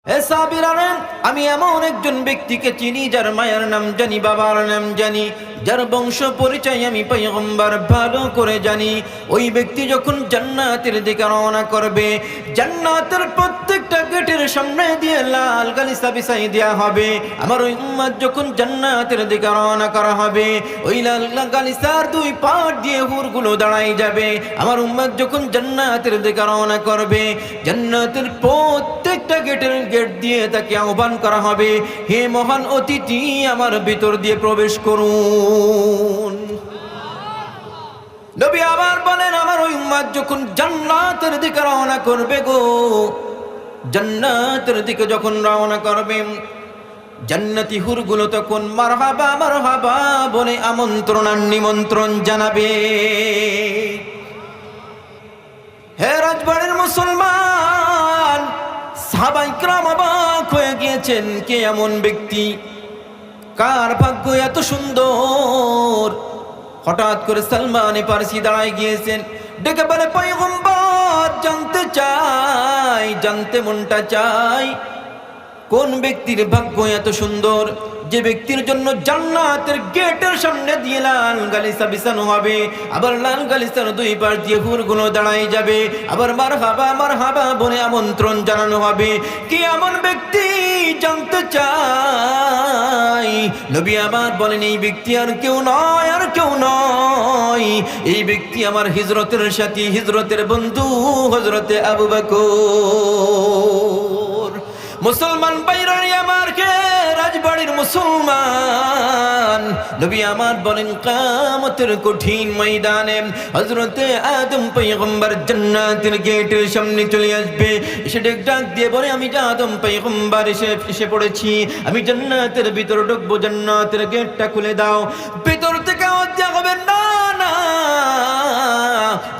হে সাবিরানে, আমি এমন একজন ব্যক্তিকে চিনি যার মায়ের নাম জানি, বাবার নাম জানি, যার বংশ পরিচয় আমি পয়গম্বর ভালো করে জানি। ওই ব্যক্তি যখন জান্নাতের দিকে রওনা করবে, জান্নাতের প্রত্যেকটা গেটের সামনে দিয়ে লাল গালিচা বিছাই দেওয়া হবে। আমার ওই উম্মত যখন জান্নাতের দিকে রওনা করা হবে, ওই লাল গালিচার দুই পাশ দিয়ে হুরগুলো দাঁড়াই যাবে। আমার উম্মত যখন জান্নাতের দিকে রওনা করবে, জান্নাতের প্রত্যেকটা গেট দিয়ে তাকে আহ্বান করা হবে, হে মহান অতিথি, আমার ভিতর দিয়ে প্রবেশ করুন। নবী আবার বলেন, আমার ওই উম্মত যখন জান্নাতের দিকে রওনা করবে গো, জান্নাতের দিকে যখন রওনা করবে, জান্নাতি হুরগুলো তখন মারহাবা মারহাবা বলে আমন্ত্রণ আর নিমন্ত্রণ জানাবে। হে রাজবাড়ির মুসলমান, সাহাবায়ে কেরাম অবাক হয়ে গিয়েছেন, কে এমন ব্যক্তি, কার ভাগ্য এত সুন্দর। হঠাৎ করে সালমান ফারসি দাঁড়ায় গিয়েছেন, ডেকে বলে, পয়গম্বর, জানতে চাই, জানতে মনটা চাই, কোন ব্যক্তির ভাগ্য এত সুন্দর, যে ব্যক্তির জন্য জান্নাতের গেটের সামনে দিয়ে লাল গালিচা বিছানো হবে, আবার লাল গালিচার দুই পাশ দিয়ে হুরগুলো দাঁড়াই যাবে, আবার মারহাবা মারহাবা বলে আমন্ত্রণ জানানো হবে। কি এমন ব্যক্তি, জানতে চাই। নবী আমার বলেন, এই ব্যক্তি আর কেউ নয়, আর কেউ নয়, এই ব্যক্তি আমার হিজরতের সাথী, হিজরতের বন্ধু, হযরতে আবু বকর। মুসলমান ভাইরানি আমার, কে রাজবাড়ির মুসলমান, নবী আমার বলেন, কিয়ামতের কঠিন ময়দানে হযরতে আদম পয়গম্বর জান্নাতের গেটের সামনে চলে আসবে, এসে ডাক দিয়ে বলে, আমি আদম পয়গম্বর এসে পড়েছি, আমি জান্নাতের ভিতর ঢুকবো, জান্নাতের গেটটা খুলে দাও। ভিতর থেকে আওয়াজ দেওয়া হবে, না না,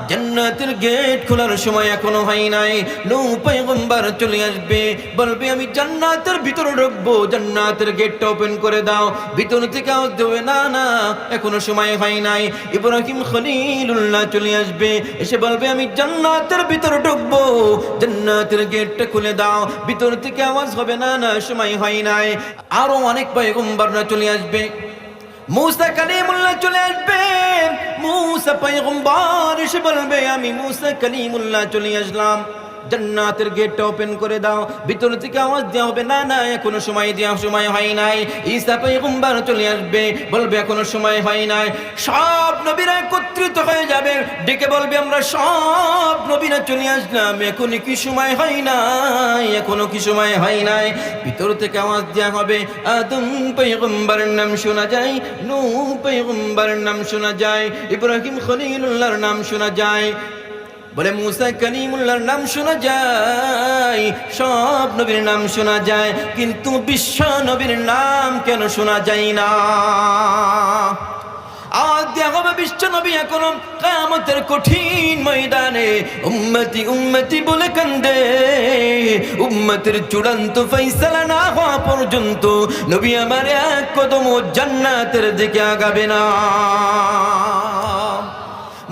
জান্নাতের গেট খোলার সময় এখনো হয় নাই। নূহ পয়গম্বর চলে আসবে, বলবে, আমি জান্নাতের ভিতরে ঢুকবো, জান্নাতের গেটটা ওপেন করে দাও। ভিতর থেকে আওয়াজ দেবে, না না, এখনো সময় হয় নাই। ইব্রাহিম খলিলুল্লাহ চলে আসবে, এসে বলবে, আমি জান্নাতের ভিতরে ঢুকবো, জান্নাতের গেটটা খুলে দাও। ভিতর থেকে আওয়াজ হবে, না না, সময় হয় নাই। আরো অনেক পয়গম্বররা চলে আসবে, মুসা কালিমুল্লাহ চলে আসবে, মুসা পয়গম্বর এসে বলবে, আমি মুসা কালিমুল্লাহ চলে আসলাম, জান্নাতের গেটটা ওপেন করে দাও। ভিতর থেকে আওয়াজ দেওয়া হবে, না না, এখনো সময় হয় নাই। ঈসা পয়গম্বর চলে আসবে, বলবে, এখনো সময় হয় নাই। সব নবীরা একত্রিত হয়ে যাবে, ডেকে বলবে, আমরা সব নবীরা চলে আসলাম, এখনো কি সময় হয় নাই, এখনো কি সময় হয় নাই। ভিতর থেকে আওয়াজ দেওয়া হবে, আদম পয়গম্বরের নাম শোনা যায়, নূহ পয়গম্বরের নাম শোনা যায়, ইব্রাহিম খলিলুল্লাহর নাম শোনা যায়, বলে মুসা কালিমুল্লাহর নাম শোনা যায়, সব নবীর নাম শোনা যায়, কিন্তু বিশ্ব নবীর নাম কেন শোনা যায় না? আজ দেয়া হবে, বিশ্ব নবী এখনো কিয়ামতের কঠিন ময়দানে উম্মতি উম্মতি বলে কান্দে। উম্মতের চূড়ান্ত ফয়সালা না হওয়া পর্যন্ত নবী আমার এক কদম জান্নাতের দিকে আগাবে না।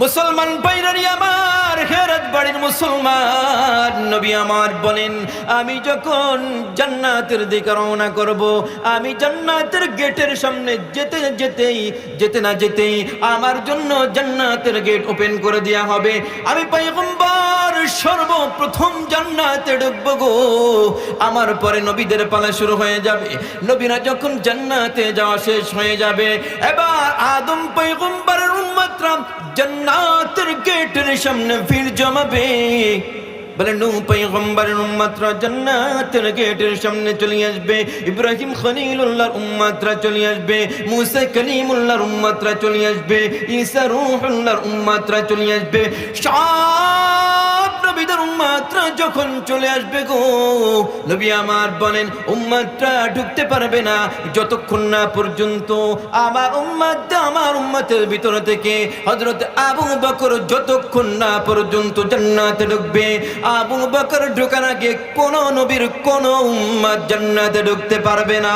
মুসলমান ভাইরানি আমার, হে রাজবাড়ির মুসলমান, নবী আমার বলেন, আমি যখন জান্নাতের দিকে রওনা করব, আমি জান্নাতের গেটের সামনে যেতে না যেতেই আমার জন্য জান্নাতের গেট ওপেন করে দেয়া হবে। আমি পয়গম্বর সর্বপ্রথম জান্নাতে ঢুকবো গো, আমার পরে নবীদের পালা শুরু হয়ে যাবে। নবীরা যখন জান্নাতে যাওয়া শেষ হয়ে যাবে, এবার আদম পয়গম্বরের উম্মতরা জান্নাতের গেটের সামনে ভিড় জমাবে। বলে, নূহ পয়গম্বরের উম্মতরা জান্নাতের গেটের সামনে চলে আসবে, ইব্রাহিম খলিলুল্লাহর উম্মতরা চলে আসবে, মুসা কালিমুল্লাহর উম্মতরা চলে আসবে, ঈসা রূহুল্লাহর উম্মতরা চলে আসবে। সব নবীদের উম্মতরা যখন চলে আসবে গো, নবী আমার বলেন, উম্মতরা ঢুকতে পারবে না যতক্ষণ না পর্যন্ত আমার উম্মতের ভিতর থেকে হযরত আবু বকর যতক্ষণ না পর্যন্ত জান্নাতে ঢুকবে। আবু বকর ঢোকার আগে কোন নবীর কোন উম্মত জান্নাতে ঢুকতে পারবে না।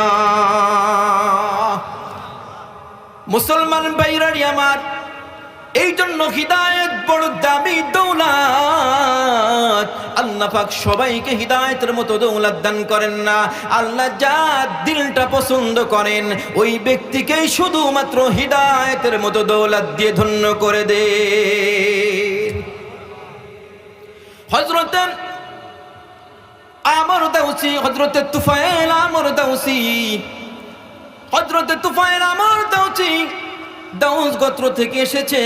মুসলমান ভাইরানি আমার, এই জন্য হিদায়াত বড় দামি দৌলত। আল্লাহ পাক সবাইকে হিদায়াতের মতো দৌলত দান করেন না। আল্লাহ যার দিলটা পছন্দ করেন ওই ব্যক্তিকেই শুধুমাত্র হিদায়াতের মতো দৌলত দিয়ে ধন্য করে দেন। হযরত আমর দাউসী, হযরত তুফাইল আমর দাউসী, হযরত তুফাইল আমর দাউসী দাউস গোত্র থেকে এসেছে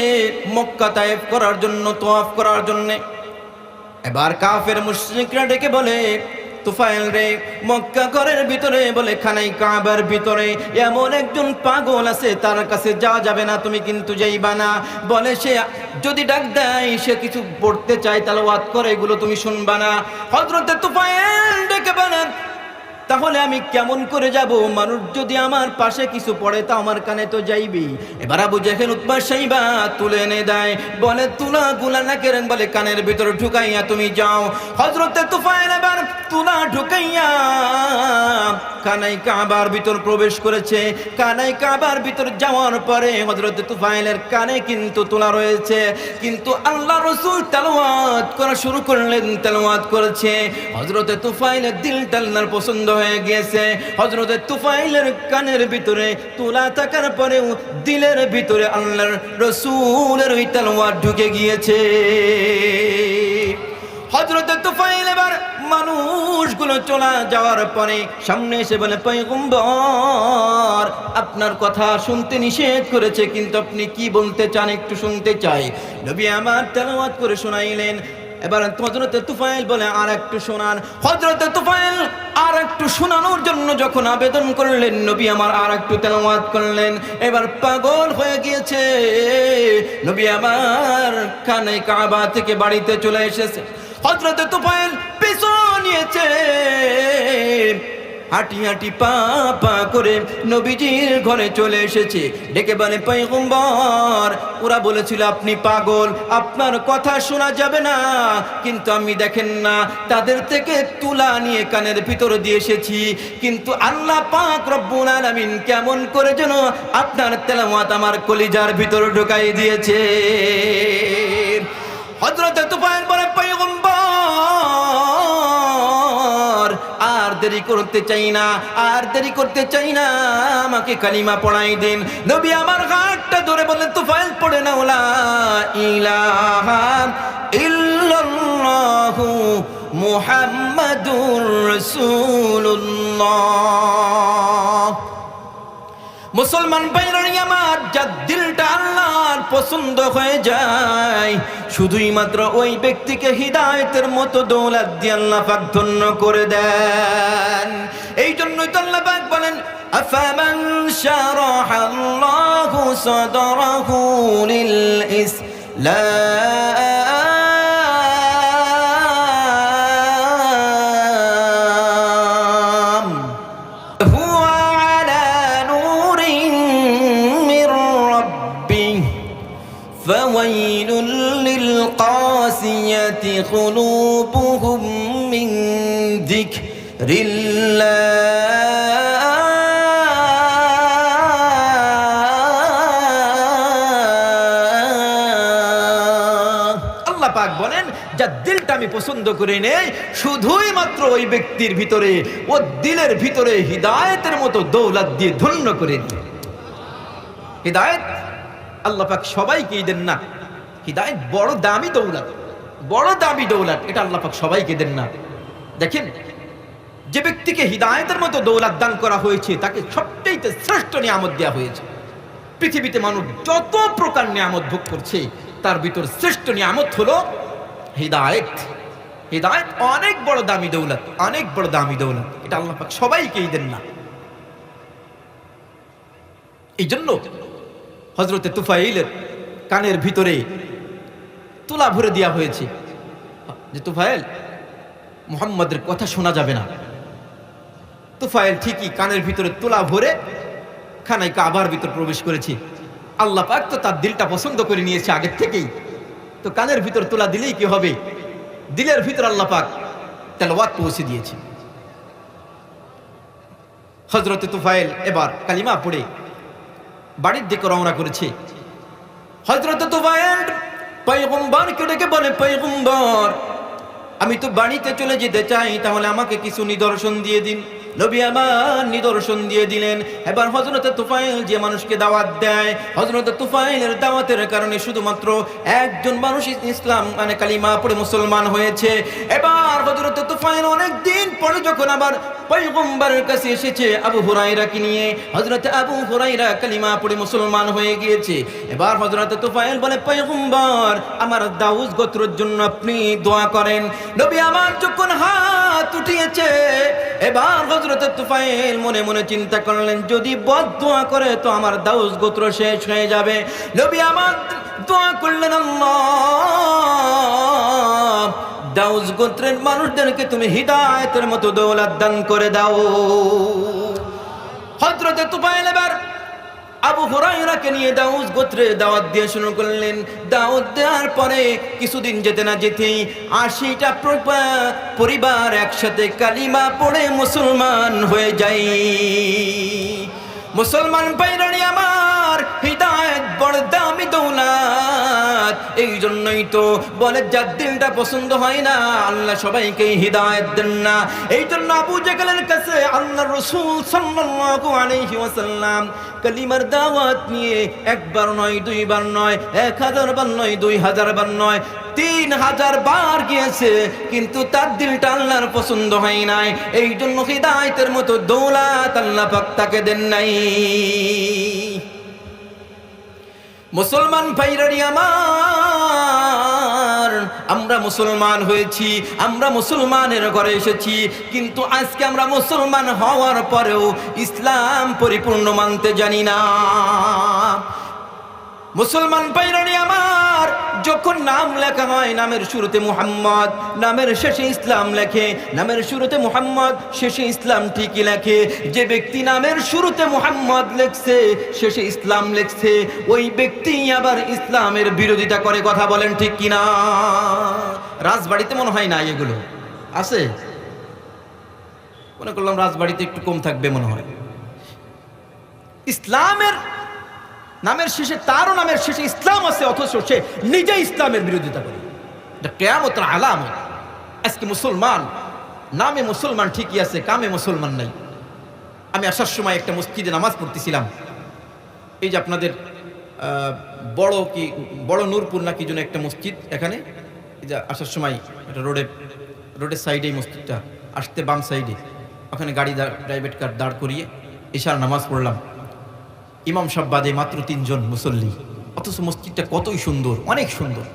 মক্কা তায়েফ করার জন্য, তওয়াফ করার জন্য। এবার কাফের মুশরিকরা ডেকে বলে, তুফাইল রে, মক্কা ঘরের ভিতরে বলে খানাই কাবার ভিতরে এমন একজন পাগল আছে, তার কাছে যাওয়া যাবে না, তুমি কিন্তু যাইবা না। বলে সে যদি ডাক দেয়, সে কিছু পড়তে চায়, তেলাওয়াত করে, এগুলো তুমি শুনবা না। হযরতে তুফাইল ডেকে বলেন, তাহলে আমি কেমন করে যাব? মানুষ যদি আমার পাশে কিছু পড়ে তা আমার কানে তো যাইবি। এবার আবু জেহেল, উতবা, শাইবা তুলে এনে দেয়, বলে তুলা গুলা নাকের, বলে কানের ভিতরে ঢুকাইয়া তুমি যাও। হযরতে তুফাইল এবার তুলা ঢুকাইয়া কানাই কাবার ভিতর প্রবেশ করেছে। কানাই কাবার ভিতর যাওয়ার পরে হযরতে তুফাইলের কানে কিন্তু তুলা রয়েছে, কিন্তু আল্লাহ রাসূল তেলাওয়াত করা শুরু করলেন, তেলাওয়াত করেছে। হযরতে তুফাইলের দিলটা আল্লাহর পছন্দ হয়ে গিয়েছে। হযরতে তুফাইলের কানের ভিতরে তুলা থাকার পরেও দিলের ভিতরে আল্লাহর রাসূলের ওই তেলাওয়াত ঢুকে গিয়েছে। হযরতে তুফাইল এবার মানুষগুলো চলে যাওয়ার পরে সামনে এসে বলে, পয়গম্বর আপনার কথা শুনতে নিষেধ করেছে, কিন্তু আপনি কি বলতে চান একটু শুনতে চাই। নবী আমার তেলাওয়াত করে শোনাইলেন। এবার হযরতে তুফাইল বলে, আর একটু শোনান। হযরতে তুফাইল আর একটু শোনানোর জন্য যখন আবেদন করলেন, নবী আমার আর একটু তেলাওয়াত করলেন। এবার পাগল হয়ে গিয়েছে। নবী আমার কানে কাবা থেকে বাড়িতে চলে এসেছে। হযরতে তুফাইল পিছন নিয়েছে, হাঁটি হাঁটি পা পা করে নবীজির ঘরে চলে এসেছে। ডেকে বলে, পয়গম্বর ওরা বলেছিল আপনি পাগল, আপনার কথা শোনা যাবে না, কিন্তু আমি দেখেন না তাদের থেকে তুলা নিয়ে কানের ভিতর দিয়ে এসেছি, কিন্তু আল্লাহ পাক রব্বুল আলামিন কেমন করে যেন আপনার তেলাওয়াত আমার কলিজার ভিতর ঢুকাই দিয়েছে। হযরতে তুফাইল বলে, পয়গম্বর আর দেরি করতে চাই না, আর দেরি করতে চাই না, আমাকে কালিমা পড়াই দিন। নবী আমার হাতটা ধরে বললেন, তুফাইল পড়ে না লা ইলাহা ইল্লাল্লাহু মুহাম্মাদুর রাসূলুল্লাহ। মুসলমান ভাইরা আমার, যার দিলটা আল্লাহর পছন্দ হয়ে যায় শুধুই মাত্র ওই ব্যক্তিকে হিদায়াতের মতো দৌলত দিয়ে আল্লাহ পাক ধন্য করে দেন। এই জন্যই তো আল্লাহ পাক বলেন, আফামান শারাহাল্লাহু সাদরাহু লিল ইসলাম فويل للقاسية قلوبهم من ذكر الله আল্লাহ পাক বলেন, যার দিলটা আমি পছন্দ করে নেই শুধুই মাত্র ওই ব্যক্তির ভিতরে, ও দিলের ভিতরে হিদায়াতের মতো দৌলত দিয়ে ধন্য করে দিই। হিদায়াত আল্লাহ পাক সবাইকেই দেন না। হিদায়াত বড় দামি দৌলত, বড় দামি দৌলত, এটা আল্লাহ পাক সবাইকে দেন না। দেখেন, যে ব্যক্তিকে হিদায়াতের মতো দৌলত দান করা হয়েছে তাকে সবচেয়ে শ্রেষ্ঠ নিয়ামত দেওয়া হয়েছে। পৃথিবীতে মানুষ যত প্রকার নিয়ামত ভোগ করছে তার ভিতর শ্রেষ্ঠ নিয়ামত হলো হিদায়াত। হিদায়াত অনেক বড় দামি দৌলত, অনেক বড় দামি দৌলত, এটা আল্লাহ পাক সবাইকেই দেন না। এই জন্য হযরতে তুফাইলের কানের ভিতরে তুলা ভরে দেওয়া হয়েছে যে তুফাইল মুহাম্মাদের কথা শোনা যাবে না। তুফাইল ঠিকই কানের ভিতরে তুলা ভরে খানায় কাবার ভিতর প্রবেশ করেছে। আল্লাহ পাক তো তার দিলটা পছন্দ করে নিয়েছে আগের থেকেই, তো কানের ভিতর তুলা দিলেই কি হবে, দিলের ভিতর আল্লাহ পাক তেলাওয়াত পৌঁছে দিয়েছে। হযরতে তুফাইল এবার কালিমা পড়ে বাড়ির দিকে রওনা করেছে। হযরত তুফাইল পয়গম্বরকে ডেকে বলে, পয়গম্বর আমি তো বাড়িতে চলে যেতে চাই, তাহলে আমাকে কিছু নিদর্শন দিয়ে দিন। নবী আমার নিদর্শন দিয়ে দিলেন। এবার হযরত তুফাইল যে মানুষকে দাওয়াত দেয়, হযরত তুফাইলের দাওয়াতের কারণে শুধুমাত্র একজন মানুষ ইসলাম মানে কালিমা পড়ে মুসলমান হয়েছে। এবার হযরত তুফাইল অনেক দিন পরে যখন আবার পয়গম্বরের কাছে এসেছে আবু হুরায়রাকে নিয়ে, হযরত আবু হুরায়রা কালিমা পড়ে মুসলমান হয়ে গিয়েছে। এবার হযরত তুফাইল বলে, পয়গম্বর আমার দাউস গোত্রের জন্য আপনি দোয়া করেন। নবী আমার যখন হাত উঠিয়েছে, এবার হযরত তুফাইল মনে মনে চিন্তা করলেন, যদি বদদোয়া করে তো আমার দাউস গোত্র শেষ হয়ে যাবে। নবী আমার দোয়া করলেন, আল্লাহ দাউস গোত্রের মানুষদেরকে তুমি হিদায়াতের মতো দৌলত দান করে দাও। হযরত তুফাইল এবার আবু হুরায়রাকে নিয়ে দাউস গোত্রে দাওয়াত দিয়ে শুরু করলেন। দাওয়াত দেওয়ার পরে কিছুদিন যেতে না যেতেই ৮০টা পরিবার একসাথে কালিমা পড়ে মুসলমান হয়ে যায়। মুসলমান ভাইরানি আমার, হিদায়াত বড় দামি দৌলত। এই জন্যই তো বলে যার দিলটা পছন্দ হয় না আল্লাহ সবাইকে হিদায়াত দেন না। এই জন্য আবু জাহলের কাছে আল্লাহর রাসূল সাল্লাল্লাহু আলাইহি ওয়াসাল্লাম কালিমার দাওয়াত নিয়ে একবার নয়, দুইবার নয়, ১০০০ বার নয়, ২০০০ বার নয়, ৩০০০ বার গিয়েছে, কিন্তু তার দিলটা আল্লাহর পছন্দ হয় নাই। এই জন্য হিদায়াতের মতো দৌলত আল্লাহ পাক তাকে দেন নাই। মুসলমান ভাইরানি আমার, আমরা মুসলমান হয়েছি, আমরা মুসলমানের ঘরে এসেছি, কিন্তু আজকে আমরা মুসলমান হওয়ার পরেও ইসলাম পরিপূর্ণ মানতে জানি না। মুসলমান ভাইরানি আমার, যখন নাম লেখা হয় নামের শুরুতে মুহাম্মদ, নামের শেষে ইসলাম লেখে, নামের শুরুতে মুহাম্মদ শেষে ইসলাম ঠিকই লেখে। যে ব্যক্তি নামের শুরুতে মুহাম্মদ লেখছে শেষে ইসলাম লেখছে, ওই ব্যক্তি আবার ইসলামের বিরোধিতা করে। কথা বলেন ঠিক কিনা? রাজবাড়িতে মনে হয় না এগুলো আছে, মনে করলাম রাজবাড়িতে একটু কম থাকবে মনে হয়। ইসলামের নামের শেষে, তারও নামের শেষে ইসলাম আছে, অথচ সে নিজে ইসলামের বিরোধিতা করে। এটা কিয়ামতের আলামত। আজকে মুসলমান নামে মুসলমান ঠিকই আছে, কামে মুসলমান নাই। আমি আসার সময় একটা মসজিদে নামাজ পড়তেছিলাম, এই যে আপনাদের বড় নূরপুর নাকি যেন একটা মসজিদ, এখানে এই যে আসার সময় একটা রোডের সাইডে মসজিদটা, আসতে বাম সাইডে, ওখানে গাড়ি প্রাইভেট কার দাঁড় করিয়ে এশার নামাজ পড়লাম। ইমাম সাহেব বাদে মাত্র ৩ জন মুসল্লি, অথচ মসজিদটা কতই সুন্দর, অনেক সুন্দর।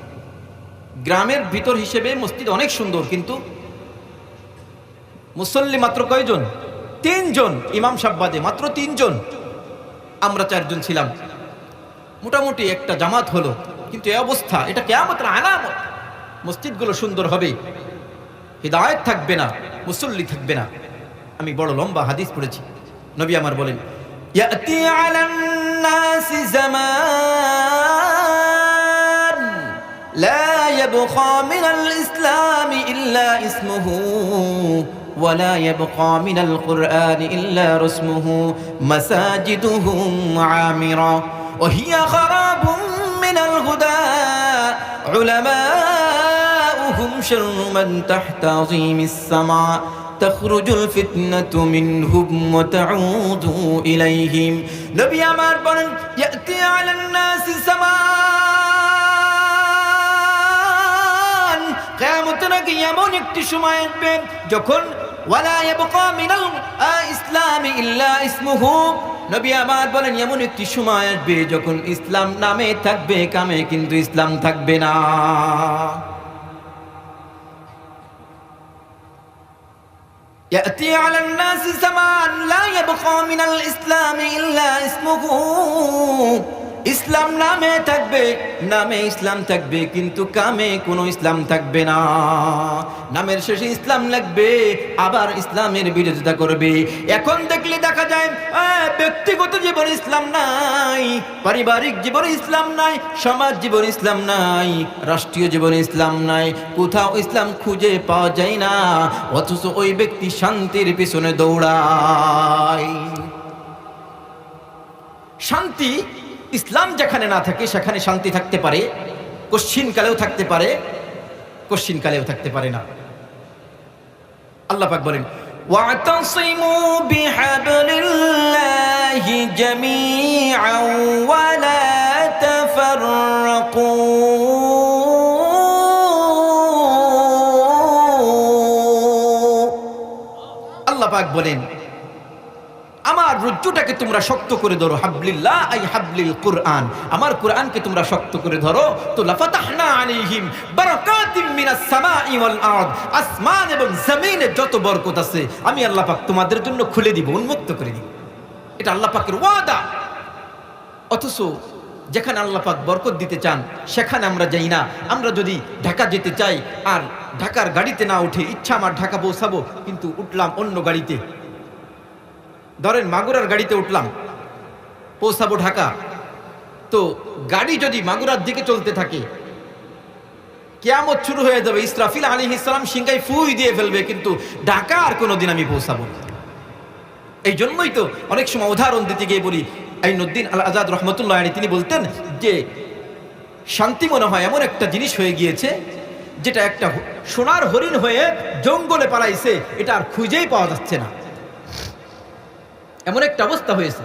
গ্রামের ভিতর হিসেবে মসজিদ অনেক সুন্দর, কিন্তু মুসল্লি মাত্র কয়জন? ৩ জন। ইমাম সাহেব বাদে মাত্র ৩ জন, আমরা ৪ জন ছিলাম। মোটামুটি একটা জামাত হলো, কিন্তু এই অবস্থা, এটা কিয়ামতের আলামত। মসজিদগুলো সুন্দর হবে, হিদায়াত থাকবে না, মুসল্লি থাকবে না। আমি বড় লম্বা হাদিস পড়েছি। নবী আমার বলেন, يأتي على الناس زمان لا يبقى من الإسلام إلا اسمه ولا يبقى من القرآن إلا رسمه مساجدهم عامرة وهي خراب من الهدى علماؤهم شر من تحت عظيم السماء تخرج الفتنة منهم وتعود إليهم। নবী আমার বলেন, يأتي على الناس زمان, কিয়ামতের আগে এমন একটি সময় আসবে যখন ولا يبقى من الإسلام إلا اسمه, নবী আমার বলেন এমন একটি সময় আসবে যখন ইসলাম নামে থাকবে, কামে কিন্তু ইসলাম থাকবে না। يأتي على الناس زمان لا يبقى من الإسلام إلا اسمه, ইসলাম নামে থাকবে, নামে ইসলাম থাকবে, কিন্তু কামে কোনো ইসলাম থাকবে না। নামের শেষে ইসলাম লাগবে, আবার ইসলামের বিরোধিতা করবে। এখন দেখলে দেখা যায় ব্যক্তিগত জীবন ইসলাম নাই, পারিবারিক জীবন ইসলাম নাই, সমাজ জীবন ইসলাম নাই, রাষ্ট্রীয় জীবন ইসলাম নাই, কোথাও ইসলাম খুঁজে পাওয়া যায় না, অথচ ওই ব্যক্তি শান্তির পিছনে দৌড়ায়। শান্তি ইসলাম যেখানে না থাকে সেখানে শান্তি থাকতে পারে, কশ্চিনকালেও থাকতে পারে, কশ্চিনকালেও থাকতে পারে না। আল্লাহ পাক বলেন ওয়াতাসিমু বিহাবলিল্লাহি জামিআন ওয়া লা তাফাররাকু। আল্লাহ পাক বলেন আমার রজ্জুটাকে তোমরা শক্ত করে ধরো, হাবলিল্লাহ আই হাবলিল কুরআন, আমার কুরআনকে তোমরা শক্ত করে ধরো। তো লাফাতাহনা আলাইহিম বারাকাতিম মিনাস সামাই ওয়াল আরদ, আসমান এবং জমিনে যত বরকত আছে আমি আল্লাহ পাক তোমাদের জন্য খুলে দিব, উন্মুক্ত করে দিব। এটা আল্লাহ পাকের ওয়াদা। অথচ যেখানে আল্লাহ পাক বরকত দিতে চান সেখানে আমরা যাই না। আমরা যদি ঢাকা যেতে চাই আর ঢাকার গাড়িতে না উঠে, ইচ্ছা আমার ঢাকা পৌঁছাবো কিন্তু উঠলাম অন্য গাড়িতে, ধরেন মাগুরার গাড়িতে উঠলাম, পৌঁছাবো ঢাকা, তো গাড়ি যদি মাগুরার দিকে চলতে থাকে কিয়ামত শুরু হয়ে যাবে, ইসরাফিল আলাইহিস সালাম সিংহায় ফুই দিয়ে ফেলবে, কিন্তু ঢাকা আর কোনোদিন আমি পৌঁছাবো। এই জন্যই তো অনেক সময় উদাহরণ দিতে গিয়ে বলি, আইনুদ্দিন আল আজাদ রহমতুল্লাহ আলাইহি তিনি বলতেন যে শান্তি মনে হয় এমন একটা জিনিস হয়ে গিয়েছে যেটা একটা সোনার হরিণ হয়ে জঙ্গলে পালাইছে, এটা আর খুঁজেই পাওয়া যাচ্ছে না। এমন একটা অবস্থা হয়েছে,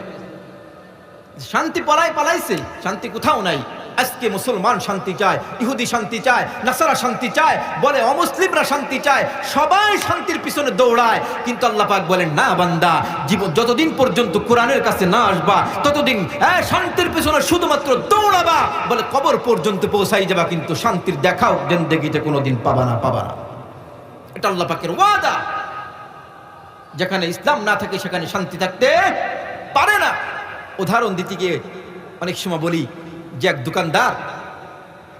শান্তি পালাইছে, শান্তি কোথাও নাই। আজকে মুসলমান শান্তি চায়, ইহুদি শান্তি চায়, নাসারা শান্তি চায়, বলে অমুসলিমরা শান্তি চায়, সবাই শান্তির পিছনে দৌড়ায়। কিন্তু আল্লাহ পাক বলেন না বান্দা, জীবন যতদিন পর্যন্ত কোরআনের কাছে না আসবা ততদিন শান্তির পিছনে শুধুমাত্র দৌড়াবা, বলে কবর পর্যন্ত পৌঁছাই যাবা, কিন্তু শান্তির দেখাও জিন্দেগিতে কোনোদিন পাবা না। এটা আল্লাহ পাকের ওয়াদা। যেখানে ইসলাম না থাকে সেখানে শান্তি থাকতে পারে না। উদাহরণ দিতে গিয়ে অনেক সময় বলি যে এক দোকানদার,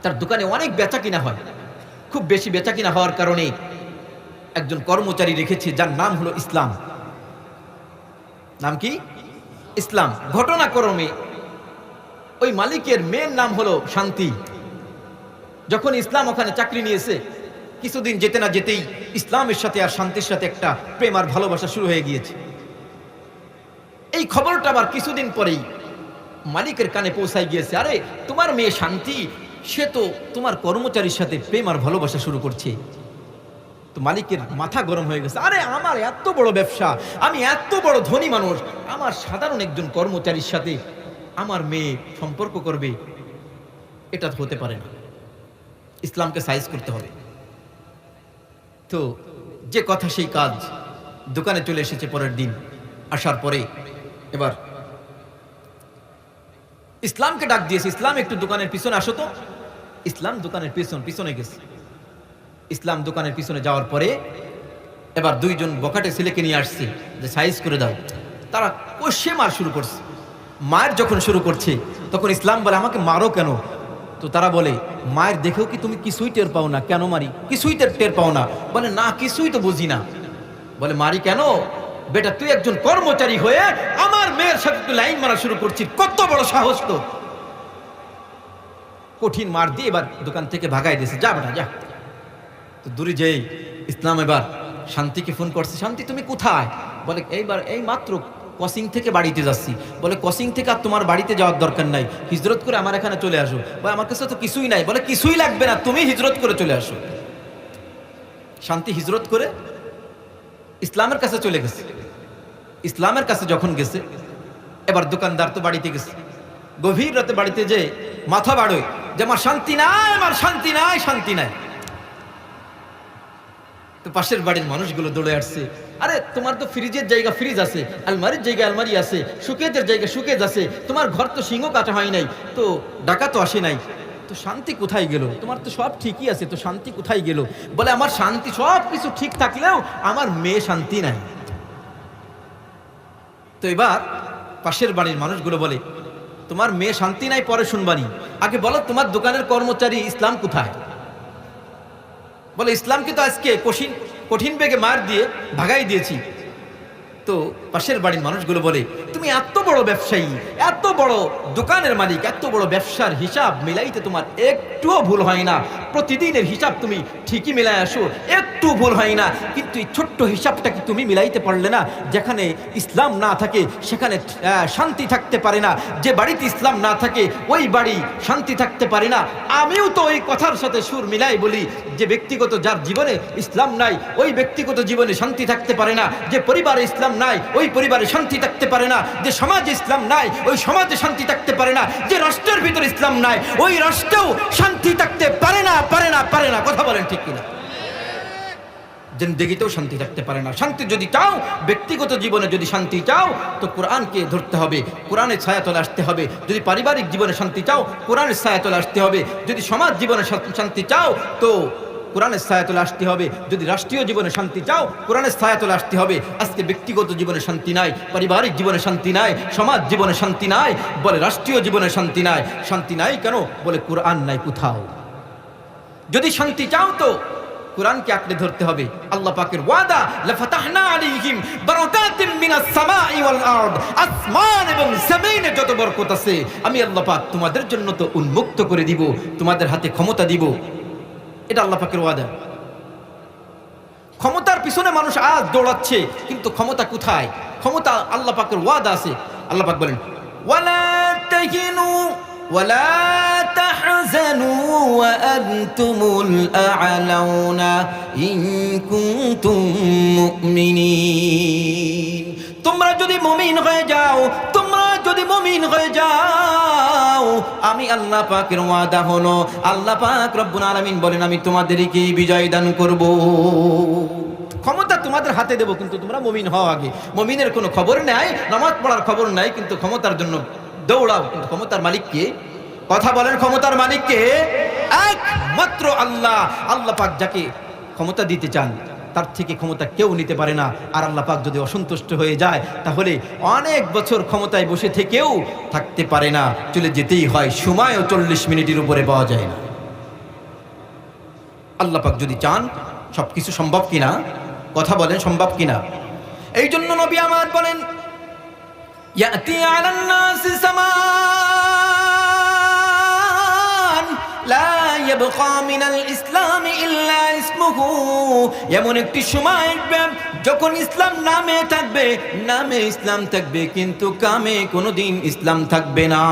তার দোকানে অনেক বেচা কিনা হয়, খুব বেশি বেচা কিনা হওয়ার কারণে একজন কর্মচারী রেখেছে যার নাম হলো ইসলাম। নাম কি? ইসলাম। ঘটনাক্রমে ওই মালিকের মেয়ের নাম হলো শান্তি। যখন ইসলাম ওখানে চাকরি নিয়েছে, কিছুদিন যেতে না যেতেই ইসলামের সাথে আর শান্তির সাথে একটা প্রেম আর ভালোবাসা শুরু হয়ে গিয়েছে। এই খবরটা আবার কিছুদিন পরেই মালিকের কানে পৌঁছায় গিয়েছে, আরে তোমার মেয়ে শান্তি, সে তো তোমার কর্মচারীর সাথে প্রেম আর ভালোবাসা শুরু করছে। তো মালিকের মাথা গরম হয়ে গেছে, আরে আমার এত বড় ব্যবসা, আমি এত বড় ধনী মানুষ, আমার সাধারণ একজন কর্মচারীর সাথে আমার মেয়ে সম্পর্ক করবে, এটা হতে পারে না, ইসলামকে সাইজ করতে হবে। তো যে কথা সেই কাজ, দোকানে চলে এসেছে পরের দিন। আসার পরে এবার ইসলামকে ডাক দিয়েছে, ইসলাম একটু দোকানের পিছনে আসো তো। ইসলাম দোকানের পিছনে গেছে। ইসলাম দোকানের পিছনে যাওয়ার পরে এবার দুইজন বকাটে ছেলেকে নিয়ে আসছে যে সাইজ করে দাও। তারা কষে মার শুরু করছে। মায়ের যখন শুরু করছে তখন ইসলাম বলে আমাকে মারো কেন? তো তারা বলে মায়ের দেখেও কি তুমি কিছুই টের পাও না? কেন মারি? কিছুই টের পাও না? বলে না, কিছুই তো বুঝি না। বলে মারি কেন? বেটা তুই একজন কর্মচারী হয়ে আমার মেয়ের সাথে তুই লাইন মারা শুরু করছিস, কত বড় সাহস তো! কঠিন মার দিয়ে এবার দোকান থেকে ভাগাই দিয়েছে, যা বেটা যা। তো দূরে যেই ইসলাম এবার শান্তিকে ফোন করছে, শান্তি তুমি কোথায়? বলে এই মাত্র কসিং থেকে বাড়িতে যাচ্ছি। বলে কসিং থেকে আর তোমার বাড়িতে যাওয়ার দরকার নাই, হিজরত করে আমার এখানে চলে আসো। বলে আমার কাছে তো কিছুই নাই। বলে কিছুই লাগবে না, তুমি হিজরত করে চলে আসো। শান্তি হিজরত করে ইসলামের কাছে চলে গেছে। ইসলামের কাছে যখন গেছে, এবার দোকানদার তো বাড়িতে গেছে, গভীর রাতে বাড়িতে যে মাথা বাড়োয় যে আমার শান্তি নাই, আমার শান্তি নাই, শান্তি নাই। তো পাশের বাড়ির মানুষগুলো দৌড়ে আসছে, আরে তোমার তো ফ্রিজের জায়গা ফ্রিজ আছে, আলমারির জায়গা আলমারি আছে, সুকেজের জায়গা সুকেজ আছে, তোমার ঘর তো সিংহ কাটা হয় নাই, তো ডাকা তো আসে নাই, তো শান্তি কোথায় গেল? তোমার তো সব ঠিকই আছে, তো শান্তি কোথায় গেল? বলে আমার শান্তি সব কিছু ঠিক থাকলেও আমার মেয়ে শান্তি নাই। তো এবার পাশের বাড়ির মানুষগুলো বলে তোমার মেয়ে শান্তি নাই পরে শুনবানি, আগে বলো তোমার দোকানের কর্মচারী ইসলাম কোথায়? বলে ইসলামকে তো আজকে কঠিন বেগে মার দিয়ে ভাগাই দিয়েছি। তো পাশের বাড়ির মানুষগুলো বলে তুমি এত বড় ব্যবসায়ী, এত বড় দোকানের মালিক, এত বড় ব্যবসার হিসাব মিলাইতে তোমার একটুও ভুল হয় না, প্রতিদিনের হিসাব তুমি ঠিকই মিলাই আসো, একটু ভুল হয় না, কিন্তু এই ছোট্ট হিসাবটা কি তুমি মিলাইতে পারলে না? যেখানে ইসলাম না থাকে সেখানে শান্তি থাকতে পারে না, যে বাড়িতে ইসলাম না থাকে ওই বাড়ি শান্তি থাকতে পারে না। আমিও তো ওই কথার সাথে সুর মিলাই বলি যে ব্যক্তিগত যার জীবনে ইসলাম নাই ওই ব্যক্তিগত জীবনে শান্তি থাকতে পারে না, যে পরিবারে ইসলাম নাই ওই পরিবারে শান্তি থাকতে পারে না, যে সমাজে ইসলাম নাই ওই সমাজে শান্তি থাকতে পারে না, যে রাষ্ট্রের ভিতরে ইসলাম নাই ওই রাষ্ট্রেও শান্তি থাকতে পারে না, পারে না, পারে না। কথা বলেন ঠিক কিনা? জিন্দেগিতেও শান্তি থাকতে পারে না। শান্তি যদি চাও, ব্যক্তিগত জীবনে যদি শান্তি চাও, তো কোরআনকে ধরতে হবে, কোরআনের ছায়াতলে আসতে হবে। যদি পারিবারিক জীবনে শান্তি চাও, কোরআনের ছায়াতলে আসতে হবে। যদি সমাজ জীবনে শান্তি চাও, তো কোরআনের ছায়াতলে আসতে হবে। যদি রাষ্ট্রীয় জীবনে শান্তি চাও, কোরআনের ছায়াতলে আসতে হবে। আজকে ব্যক্তিগত জীবনে শান্তি নাই, পারিবারিক জীবনে শান্তি নাই, সমাজ জীবনে শান্তি নাই, বলে রাষ্ট্রীয় জীবনে শান্তি নাই। শান্তি নাই কেন? বলে কোরআন নাই কোথাও। যদি শান্তি চাও তো কোরআনকে আঁকড়ে ধরতে হবে। আল্লাহ পাকের ওয়াদা, লাফাতাহনা আলাইহিম বারাকাতিম মিনাস সামাই ওয়াল আরদ, আসমান এবং জমিনে যত বরকত আছে আমি আল্লাহ পাক তোমাদের জন্য তো উন্মুক্ত করে দিব, তোমাদের হাতে ক্ষমতা দিব। এটা আল্লাহ পাকের ওয়াদা। ক্ষমতার পিছনে মানুষ আজ দৌড়াচ্ছে, কিন্তু ক্ষমতা কোথায়? ক্ষমতা আল্লাহ পাকের ওয়াদা আছে। আল্লাহ পাক বলেন, ওয়ালা তাহিনু ওয়ালা তাহজানু ওয়া আনতুমুল আ'লাউনা ইন কুনতুম মুমিনিন। তোমরা যদি মুমিন হয়ে যাও, তোমরা যদি মুমিন হয়ে যাও, আমি আল্লাহ পাকের ওয়াদা হলো, আল্লাহ পাক রব্বুল আলামিন বলেন আমি তোমাদেরকে বিজয় দান করব। ক্ষমতা তোমাদের হাতে দেব, কিন্তু তোমরা মুমিন হও আগে। মুমিনের কোনো খবর নাই, নামাজ পড়ার খবর নাই, কিন্তু ক্ষমতার জন্য দৌড়াও। কিন্তু ক্ষমতার মালিক কে? কথা বলেন, ক্ষমতার মালিক কে? একমাত্র আল্লাহ। আল্লাহ পাক যাকে ক্ষমতা দিতে চান তার থেকে ক্ষমতা কেউ নিতে পারে না। আর আল্লাহ পাক যদি অসন্তুষ্ট হয়ে যায় তাহলে অনেক বছর ক্ষমতায় বসে থেকেও থাকতে পারে না, চলে যেতেই হয়। সময়ও 40 মিনিটের উপরে পাওয়া যায় না। আল্লাহ পাক যদি চান সবকিছু সম্ভব কিনা? কথা বলেন, সম্ভব কিনা? এই জন্য নবী আমার বলেন, ইয়াতি আলান নাসি সামান লা ইয়াবকা মিনাল ইসলাম ইল্লা ইসমুহু। এমন একটি সময় আসবে যখন ইসলাম নামে থাকবে, নামে ইসলাম থাকবে, কিন্তু কামে কোনোদিন ইসলাম থাকবে না।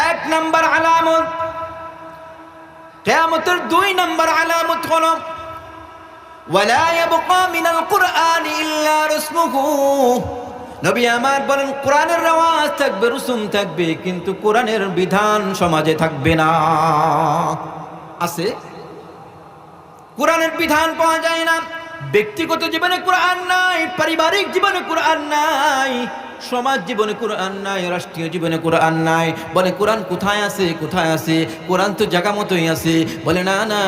এক নাম্বার আলামত, কিয়ামতের 2 নাম্বার আলামত হলো ওয়ালা ইয়াবকা মিনাল কুরআন ইল্লা রুসমুহু। নবী আমার বলেন, কোরআনের রেওয়াজ থাকবে, রুসুম থাকবে, কিন্তু কোরআনের বিধান সমাজে থাকবে না। আছে কোরআনের বিধান পাওয়া যায় না। ব্যক্তিগত জীবনে কোরআন নাই, পারিবারিক জীবনে কোরআন নাই, সমাজ জীবনে কোরআন নাই, রাষ্ট্রীয় জীবনে কোরআন নাই। বলে কোরআন কোথায় আছে? কোথায় আছে? কোরআন তো জায়গা মতোই আছে। বলে না না,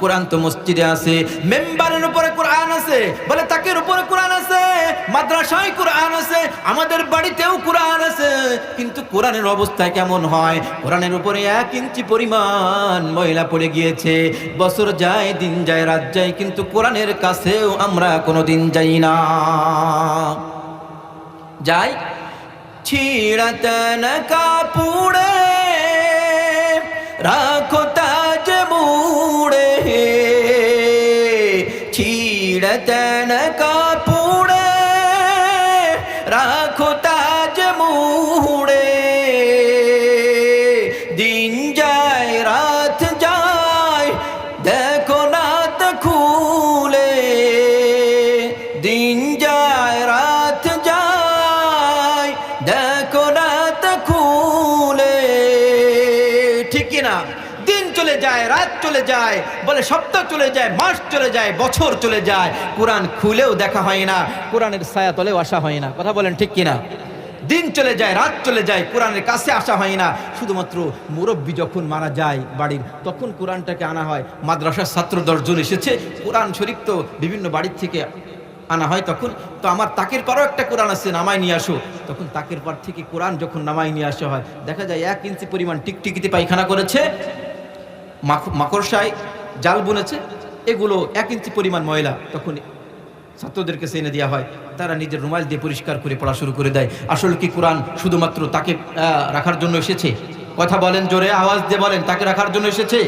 কোরআন তো মসজিদে আছে। মেম্বারের উপরে কোরআন আছে, বলে তাকের উপরে কোরআন আছে। মাদ্রাসায় কোরআন আছে, আমাদের বাড়িতেও কোরআন আছে। কিন্তু কোরআনের অবস্থা কেমন হয়? কোরআনের উপরে 1 ইঞ্চি পরিমাণ ময়লা পড়ে গিয়েছে। বছর যায়, দিন যায়, রাত যায়, কিন্তু কোরআনের কাছেও আমরা কোনোদিন যাই না। যাই ছিড়াতন কাপুড়ে রাখো তাজ মুড়ে, ছিড়াতন কাপুড়ে রাখো তাজ মুড়ে। দিন যায় রাত যায়, দেখো না তো খুলে। দিন যায় রাত যায়, দেখো না তো খুলে। ঠিক কিনা? দিন চলে যায়, রাত চলে যায়, বলে সপ্তাহ চলে যায়, মাস চলে যায়, বছর চলে যায়, কোরআন খুলেও দেখা হয় না, কোরআনের ছায়া তলেও আসা হয় না। কথা বলেন ঠিক কিনা? দিন চলে যায়, রাত চলে যায়, কোরআনের কাছে আসা হয় না। শুধুমাত্র মুরব্বী যখন মারা যায় বাড়ির, তখন কোরআনটাকে আনা হয়। মাদ্রাসার ছাত্র 10 জন এসেছে, কোরআন শরীফ তো বিভিন্ন বাড়ির থেকে আনা হয়। তখন তো আমার তাকের পারও একটা কোরআন আছে, নামায় নিয়ে আসো। তখন তাকের পার থেকে কোরআন যখন নামায় নিয়ে আসা হয়, দেখা যায় 1 ইঞ্চি পরিমাণ টিকটিকিতে পায়খানা করেছে, মাকড়সায় জাল বুনেছে, এগুলো 1 ইঞ্চি পরিমাণ ময়লা। তখন ছাত্রদেরকে এনে দেওয়া হয়, তারা নিজের রুমাল দিয়ে পরিষ্কার করে পড়া শুরু করে দেয়। আসলে কি কোরআন শুধুমাত্র তাকে রাখার জন্য এসেছে? কথা বলেন, জোরে আওয়াজ দিয়ে বলেন। তাকে রাখার জন্য এসেছে?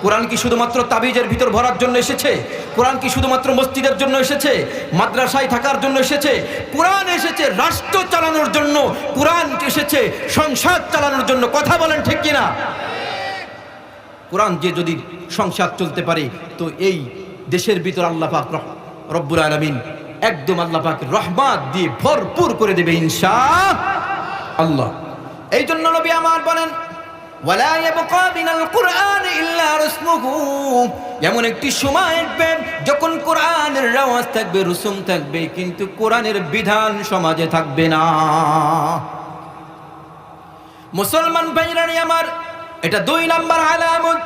কোরআন কি শুধুমাত্র তাবিজের ভিতর ভরার জন্য এসেছে? কোরআন কি শুধুমাত্র মসজিদের জন্য এসেছে? মাদ্রাসায় থাকার জন্য এসেছে? কোরআন এসেছে রাষ্ট্র চালানোর জন্য, কোরআন এসেছে সংসার চালানোর জন্য। কথা বলেন ঠিক কিনা? কোরআন যে যদি সংসার চলতে পারে তো এই দেশের ভিতর আল্লাহ পাক রব্বুল আলামিন একদম আল্লাহ পাকের রহমত দিয়ে ভরপুর করে দেবে ইনশাআল্লাহ। এই জন্য নবী আমার বলেন, ওয়ালা ইয়াবকা মিনাল কুরআন ইল্লা রুসমুহু, এমন একটি সময় আসবে যখন কোরআনের আওয়াজ থাকবে, রুসুম থাকবে, কিন্তু কোরআনের বিধান সমাজে থাকবে না। মুসলমান ভাইরা আমার, এটা 2 নাম্বার আলামত।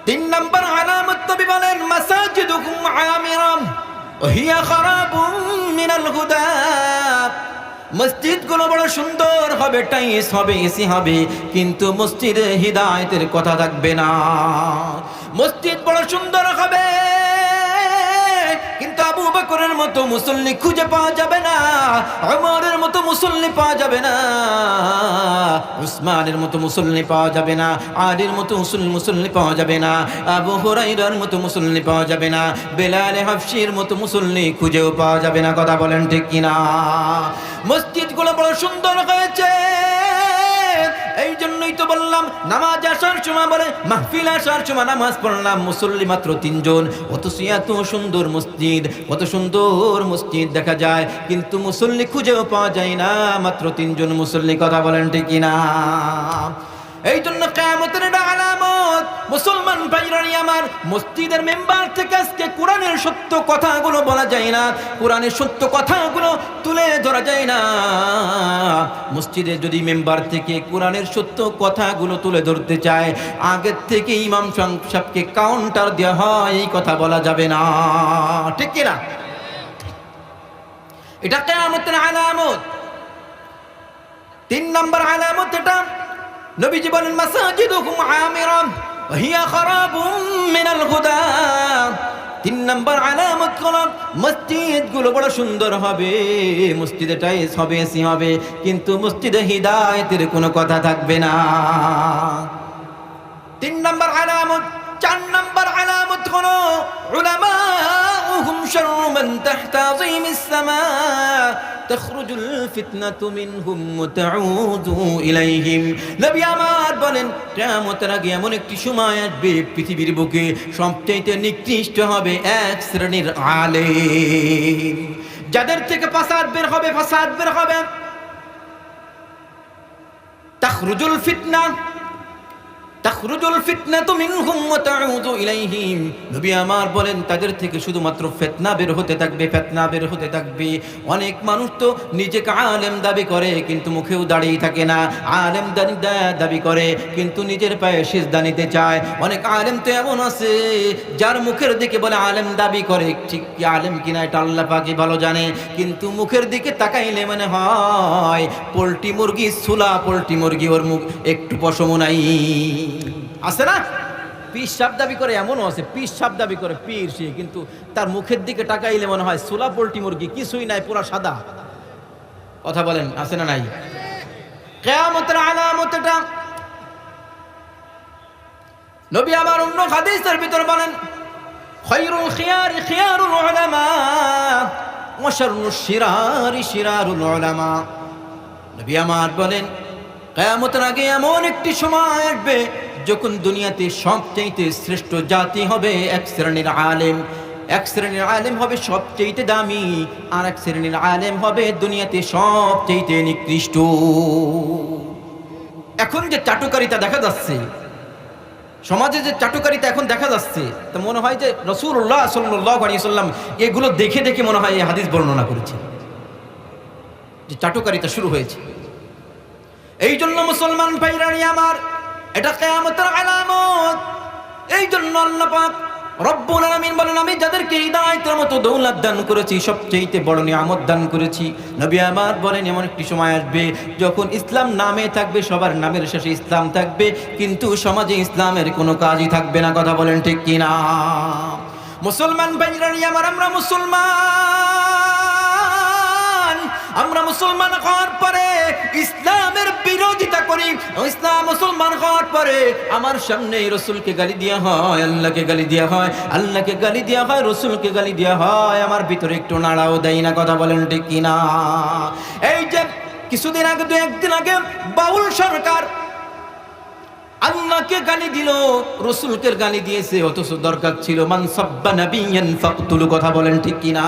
3 নাম্বার আলামত নবী বলেন, মাসাজিদুকুম আমিরাম ওয়া হিয়া খারাবুম মিনাল হুদা, মসজিদগুলো বড় সুন্দর হবে, টাইলস হবে, এসি হবে, কিন্তু মসজিদে হিদায়াতের কথা থাকবে না। মসজিদ বড় সুন্দর হবে কিন্তু আবু বকরের মতো মুসল্লি খুঁজে পাওয়া যাবে না, ওমরের মতো মুসল্লি পাওয়া যাবে না, উসমানের মতো মুসল্লি পাওয়া যাবে না, আলীর মতো মুসল্লি পাওয়া যাবে না, আবু হুরায়রার মতো মুসল্লি পাওয়া যাবে না, বেলাল হাফসির মতো মুসল্লি খুঁজেও পাওয়া যাবে না। কথা বলেন ঠিক কিনা? মসজিদগুলো বড় সুন্দর হয়েছে, এই জন্যই তো বললাম নামাজ আসার সময় বলে মাহফিল আসার সময় নামাজ পড়লাম, মুসল্লি মাত্র 3 জন। অথচ এত সুন্দর মসজিদ, কত সুন্দর মসজিদ দেখা যায়, কিন্তু মুসল্লি খুঁজেও পাওয়া যায় না, মাত্র 3 জন মুসল্লি। কথা বলেন ঠিক কিনা? এই জন্য কিয়ামতের আলামত মুসলমান ভাইরা আমার, মসজিদের মেম্বার থেকে আজকে কোরআনের সত্য কথাগুলো বলা যায় না, কোরআনের সত্য কথাগুলো তুলে ধরা যায় না। মসজিদে যদি মেম্বার থেকে কোরআনের সত্য কথাগুলো তুলে ধরতে চায়, আগের থেকে ইমাম সাহেবকে কাউন্টার দেওয়া হয়, এই কথা বলা যাবে না। ঠিক কিনা? এটা কিয়ামতের আলামত। 3 নাম্বার আলামত এটা, নবীজি বলেন, মাসাজিদুকুম আমিরাম ওয়া হিয়া খারাবুম মিনাল হুদা। 3 নাম্বার আলামত হলো মসজিদগুলো বড় সুন্দর হবে, মসজিদে টাইলস হবে, এসি হবে, কিন্তু মসজিদে হিদায়াতের কোনো কথা থাকবে না। 3 নাম্বার আলামত। 4 নাম্বার আলামত হলো উলামাউহুম শাররু মান তাহতা আযীমিস সামা তাখরুজুল ফিতনাতু মিনহুম ওয়া তাউযু ইলাইহিম। নবী আমার বলেন, কিয়ামতের আগে এমন একটি সময় আসবে, পৃথিবীর বুকে সবচেয়ে নিকৃষ্ট হবে এক শ্রেণীর আলেম, যাদের থেকে ফাসাদ বের হবে, ফাসাদ বের হবে। তাখরুজুল ফিতনা, তাখরুজুল ফিতনাতু মিনহুম ওয়া তাউযু ইলাইহিম। নবী আমার বলেন, তাদের থেকে শুধুমাত্র ফিতনা বের হতে থাকবে, ফিতনা বের হতে থাকবে। অনেক মানুষ তো নিজেকে আলেম দাবি করে কিন্তু মুখেও দাঁড়িয়ে থাকে না, আলেম দাবি করে কিন্তু নিজের পায়ে সিজদা নিতে চায়। অনেক আলেম তো এমন আছে যার মুখের দিকে বলে আলেম দাবি করে, ঠিক কি আলেম কিনা এটা আল্লাহ পাকই ভালো জানে, কিন্তু মুখের দিকে তাকাইলে মনে হয় পোল্ট্রি মুরগি, সুলা পোল্ট্রি মুরগি, ওর মুখ একটু পশম নাই। আছে না? পীর সাহেব দাবি করে, এমনও আছে পীর সাহেব দাবি করে পীর সে, কিন্তু তার মুখের দিকে তাকাইলে মনে হয় সুলা পোল্ট্রি মুরগি, কিছুই নাই, পুরা সাদা। কথা বলেন, আছে না নাই? কিয়ামতের আলামত এটা। নবী আমার অন্য হাদিসের ভিতর বলেন, খায়রুল খিয়ারি খিয়ারুল উলামা ওয়া শাররুশ শিরারি শিরারুল উলামা। নবী আমার বলেন, কিয়ামতের আগে এমন একটি সময় আসবে যখন দুনিয়াতে সবচেয়ে শ্রেষ্ঠ জাতি হবে এক শ্রেণীর আলেম। এক শ্রেণীর আলেম হবে সবচেয়ে দামি, আর এক শ্রেণীর আলেম হবে দুনিয়াতে সবচেয়ে নিকৃষ্ট। এখন যে চাটুকারিতা দেখা যাচ্ছে সমাজে, যে চাটুকারিতা এখন দেখা যাচ্ছে, তা মনে হয় যে রাসূলুল্লাহ সাল্লাল্লাহু আলাইহি ওয়াসাল্লাম এগুলো দেখে দেখে মনে হয় এই হাদিস বর্ণনা করেছে, যে চাটুকারিতা শুরু হয়েছে। এই জন্য মুসলমান ভাইরা আমার, এটা কিয়ামতের আলামত। এই জন্য আল্লাহ পাক রব্বুল আলামিন বলেন, আমি যাদেরকে হিদায়াতের মতো দৌলত দান করেছি, সবচেয়ে বড় নিয়ামত দান করেছি। নবী আমার বলেন, এমন একটি সময় আসবে যখন ইসলাম নামে থাকবে, সবার নামের শেষে ইসলাম থাকবে, কিন্তু সমাজে ইসলামের কোনো কাজই থাকবে না। কথা বলেন ঠিক কিনা? মুসলমান ভাইরা আমার, আমরা মুসলমান, আমরা মুসলমান হওয়ার পরে ইসলামের বিরোধিতা করি, ইসলাম মুসলমান হওয়ার পরে আমার সামনে রসুলকে গালি দেওয়া হয়, আল্লাহকে গালি দেওয়া হয়, আল্লাহকে গালি দেওয়া হয়, রসুলকে গালি দেওয়া হয়, আমার ভিতরে একটু নাড়াও দেয় না। কথা বলেন ঠিক কিনা? এই যে কিছুদিন আগে, দু একদিন আগে বাউল সরকার আল্লাহকে গালি দিল, রসুলকে গালি দিয়েছে, অথচ দরকার ছিল মান সাব্বা নাবিয়ান ফাকতুলু। কথা বলেন ঠিক কিনা?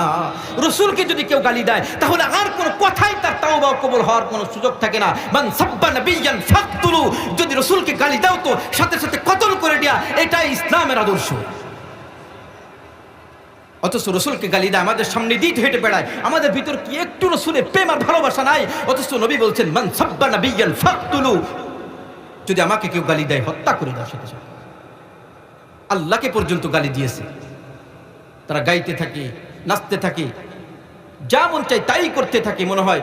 রসুলকে যদি কেউ গালি দেয় তাহলে আর কোনো কথাই তার তাওবা কবুল হওয়ার কোনো সুযোগ থাকে না। মান সাব্বা নাবিয়ান ফাকতুলু, যদি রসুলকে গালি দাও তো সাথে সাথে কতল করে দেয়া, এটাই ইসলামের আদর্শ। অথচ রসুলকে গালি দেয়, আমাদের সামনে দিয়ে হেঁটে বেড়ায়, আমাদের ভিতর কি একটু রসুলের প্রেম আর ভালোবাসা নাই? অথচ নবী বলছেন মান সাব্বা নাবিয়ান ফাকতুলু, যদি আমাকে কেউ গালি দেয় হত্যা করে দাও। সাথে সাথে আল্লাহকে পর্যন্ত গালি দিয়েছে। তারা গাইতে থাকে, নাচতে থাকে, যা মন চাই তাই করতে থাকে, মনে হয়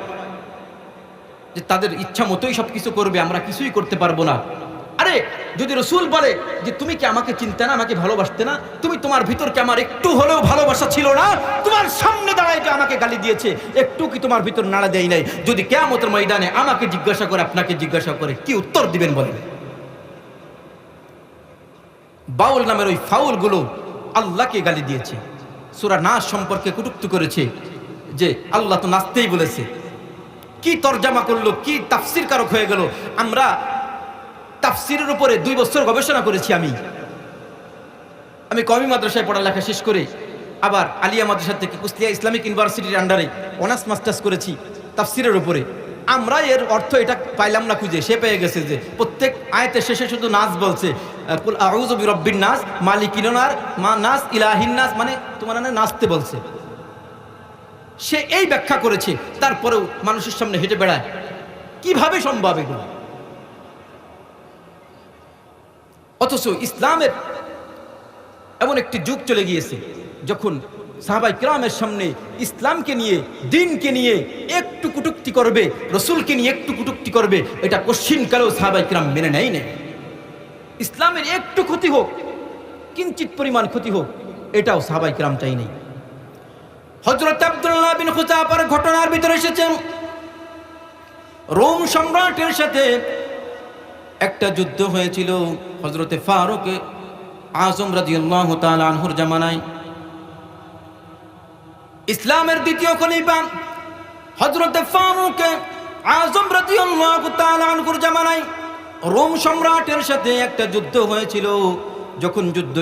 যে তাদের ইচ্ছা মতোই সবকিছু করবে, আমরা কিছুই করতে পারবো না। আরে যদি রসুল বলে যে তুমি কি আমাকে চিনতে না, আমাকে ভালোবাসতে না, তুমি তোমার ভিতর কি আমার একটু হলেও ভালোবাসা ছিল না? তোমার সামনে দাঁড়ায় যে আমাকে গালি দিয়েছে, একটু কি তোমার ভিতর নাড়া দেয় নাই? যদি কিয়ামতের ময়দানে আমাকে জিজ্ঞাসা করে, আপনাকে জিজ্ঞাসা করে, কি উত্তর দিবেন বলেন? বাউল নামের ওই ফাউল গুলো আল্লাহকে গালি দিয়েছে, সূরা নাস সম্পর্কে কটূক্তি করেছে যে আল্লাহ তো নাচতেই বলেছে। কি তরজমা করলো, কি তাফসির কারক হয়ে গেল। আমরা তাফসিরের উপরে 2 বছর গবেষণা করেছি। আমি কওমি মাদ্রাসায় পড়ালেখা শেষ করে আবার আলিয়া মাদ্রাসা থেকে কুষ্টিয়া ইসলামিক ইউনিভার্সিটির আন্ডারে অনার্স মাস্টার্স করেছি তাফসিরের উপরে। আমরা এর অর্থ এটা পাইলাম না খুঁজে, সে পেয়ে গেছে যে প্রত্যেক আয়াতের শেষে শুধু নাস বলছে, কুল আউযু বিরাব্বিন নাস মালিকিন নাস ইলাহিন নাস, মানে তোমার নাচতে বলছে। সে এই ব্যাখ্যা করেছে, তারপরেও মানুষের সামনে হেঁটে বেড়ায়। কিভাবে সম্ভব এগুলো? অথচ ইসলামের এমন একটি যুগ চলে গিয়েছে যখন সাহাবায়ে কিরামের সামনে ইসলামকে নিয়ে, দ্বীনকে নিয়ে একটু কটূক্তি করবে, রসুলকে নিয়ে একটু কটূক্তি করবে, এটা কোশ্চিনকালেও সাহাবায়ে কিরাম মেনে নেয় না। ইসলামের একটু ক্ষতি হোক, কিঞ্চিত পরিমাণ ক্ষতি হোক, এটাও সাহাবায়ে কিরাম চাই নাই। হযরত আব্দুল্লাহ বিন খুযাফার ঘটনার ভিতরে এসেছেন, রোম সম্রাটের সাথে একটা যুদ্ধ হয়েছিল হযরতে ফারুক আযম রাদিয়াল্লাহু তাআলা আনহুর জামানায়। ইসলামের দ্বিতীয় খলিফা হযরতে ফারুক আযম রাদিয়াল্লাহু তাআলা আনহুর জামানায় রোম সম্রাটের সাথে একটা যুদ্ধ হয়েছিল। যখন যুদ্ধ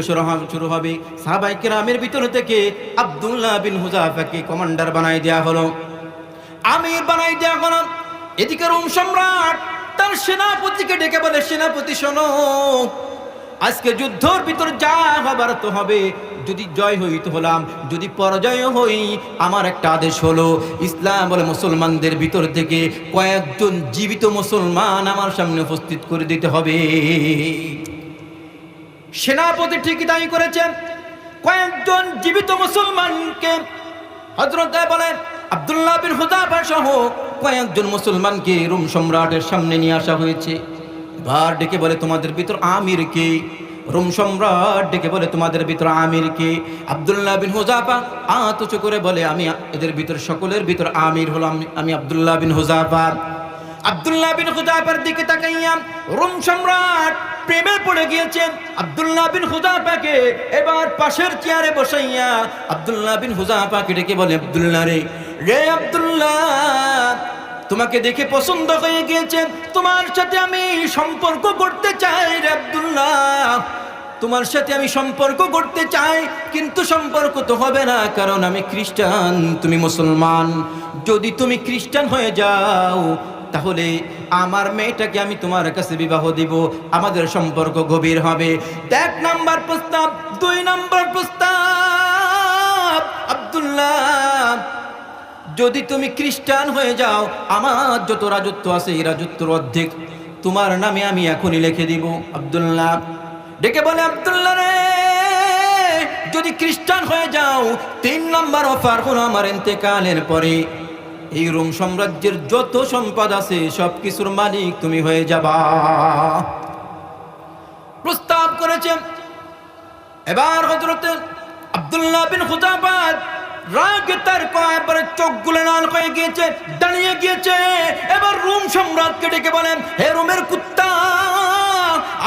শুরু হবে, সাহাবায়ে কিরামের ভিতর থেকে আব্দুল্লাহ বিন হুযাফাকে কমান্ডার বানাই দেয়া হলো, আমির বানাই দেয়া হলো। এদিকে রোম সম্রাট তার সেনাপতিকে ডেকে বলে, সেনাপতি শোনো, আজকে যুদ্ধের ভিতর যা হবার তো হবে, যদি জয় হই তো হলাম, যদি পরাজয় হই আমার একটা আদেশ হলো, ইসলাম বলে মুসলমানদের ভিতর থেকে কয়েকজন জীবিত মুসলমান আমার সামনে উপস্থিত করে দিতে হবে। সেনাপতি ঠিকই তাই করেছেন, কয়েকজন জীবিত মুসলমানকে হযরত বলেন আব্দুল্লাহ বিন হুযাফা সহ কয়েকজন মুসলমানকে রোম সম্রাটের সামনে নিয়ে আসা হয়েছে। এবার ডেকে বলে, তোমাদের ভিতর আমির কে? রোম সম্রাট ডেকে বলে, তোমাদের ভিতর আমির কে? আব্দুল্লাহ বিন হুযাফা হাত উঁচু করে বলে, আমি এদের ভিতর সকলের ভিতর আমির হলাম, আমি আব্দুল্লাহ বিন হুযাফা। আব্দুল্লাহ বিন হুযাফার দিকে তাকাইয়া রোম সম্রাট প্রেমে পড়ে গিয়েছেন আব্দুল্লাহ বিন হুযাফাকে। এবার পাশের চেয়ারে বসাইয়া আব্দুল্লাহ বিন হুযাফাকে ডেকে বলে, আব্দুল্লাহ রে আব্দুল্লাহ, তোমাকে দেখে পছন্দ হয়ে গিয়েছে, তোমার সাথে আমি সম্পর্ক করতে চাই রে আব্দুল্লাহ, তোমার সাথে আমি সম্পর্ক করতে চাই, কিন্তু সম্পর্ক তো হবে না, কারণ আমি খ্রিস্টান, তুমি মুসলমান। যদি তুমি খ্রিস্টান হয়ে যাও তাহলে আমার মেয়েটাকে আমি তোমার কাছে বিবাহ দিব, আমাদের সম্পর্ক গভীর হবে। 1 নাম্বার প্রস্তাব। 2 নাম্বার প্রস্তাব, আব্দুল্লাহ, যদি তুমি খ্রিস্টান হয়ে যাও, আমার যত রাজত্ব আছে এই রাজত্বের অর্ধেক তোমার নামে আমি এখনই লিখে দিব। আব্দুল্লাহ ডেকে বলে, আব্দুল্লাহ রে, যদি খ্রিস্টান হয়ে যাও, 3 নাম্বার অফার হলো, আমার ইন্তেকালের পরে এই রোম সাম্রাজ্যের যত সম্পদ আছে সব কিছুর মালিক তুমি হয়ে যাবা। প্রস্তাব করেছেন। এবার হযরত আব্দুল্লাহ বিন হুযাফা রাগে তার কয়েকবার চোখগুলো লাল হয়ে গিয়েছে, দাঁড়িয়ে গিয়েছে। এবার রোম সম্রাটকে ডেকে বলেন, হে রোমের কুত্তা,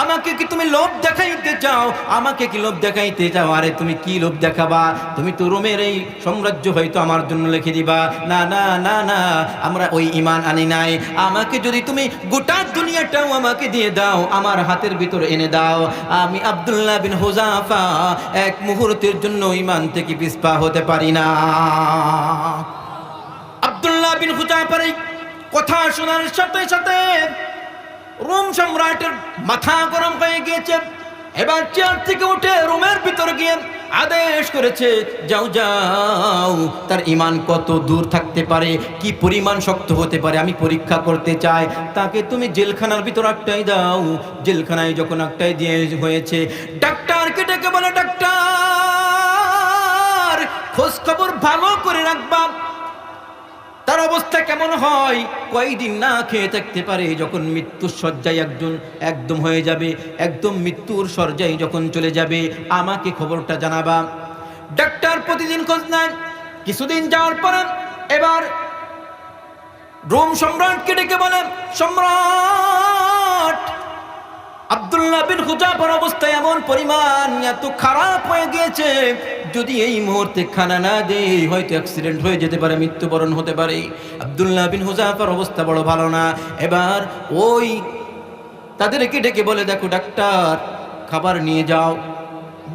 আমাকে কি তুমি লোভ দেখাইতে চাও? আমাকে কি লোভ দেখাইতে চাও? আরে তুমি কি লোভ দেখাবা? তুমি তো রোমের এই সাম্রাজ্য হয়তো আমার জন্য লিখে দিবা। না না না না, আমরা ওই ঈমান আনি নাই। আমাকে যদি তুমি গোটা দুনিয়াটাও আমাকে দিয়ে দাও, আমার হাতের ভিতর এনে দাও, আমি আব্দুল্লাহ বিন হুযাফা এক মুহূর্তের জন্য ঈমান থেকে পিছপা হতে পারি না। আব্দুল্লাহ বিন হুযাফার এই কথা শোনার সাথে সাথে রোম সম্রাটের মাথা গরম হয়ে গিয়েছে। এবার চেয়ার থেকে উঠে রোমের ভিতর গিয়ে আদেশ করেছে, যাও যাও, তার ঈমান কত দূর থাকতে পারে, কি পরিমাণ শক্ত হতে পারে আমি পরীক্ষা করতে চাই। তাকে তুমি জেলখানার ভিতর আটকাই দাও। জেলখানায় যখন আটকাই দিয়ে হয়েছে, ডাক্তারকে ডেকে বলে, ডাক্তার, খোঁজ খবর ভালো করে রাখবা, তার অবস্থা কেমন হয়, কয়দিন না খেয়ে থাকতে পারে, যখন মৃত্যুর শয্যায় একদম হয়ে যাবে, একদম মৃত্যুর শয্যায় যখন চলে যাবে, আমাকে খবরটা জানাবা। ডাক্তার প্রতিদিন খোঁজ নেয়। কিছুদিন যাওয়ার পরে এবার রোম সম্রাটকে ডেকে বলেন, সম্রাট, আব্দুল্লাহ বিন হুযাফার অবস্থা এমন পরিমাণ এত খারাপ হয়ে গিয়েছে, যদি এই মুহূর্তে খানা না দেই হয়তো অ্যাক্সিডেন্ট হয়ে যেতে পারে, মৃত্যুবরণ হতে পারে। আব্দুল্লাহ বিন হুযাফার অবস্থা বড় ভালো না। এবার ওই তাদেরকে ডেকে বলে, দেখো ডাক্তার, খাবার নিয়ে যাও।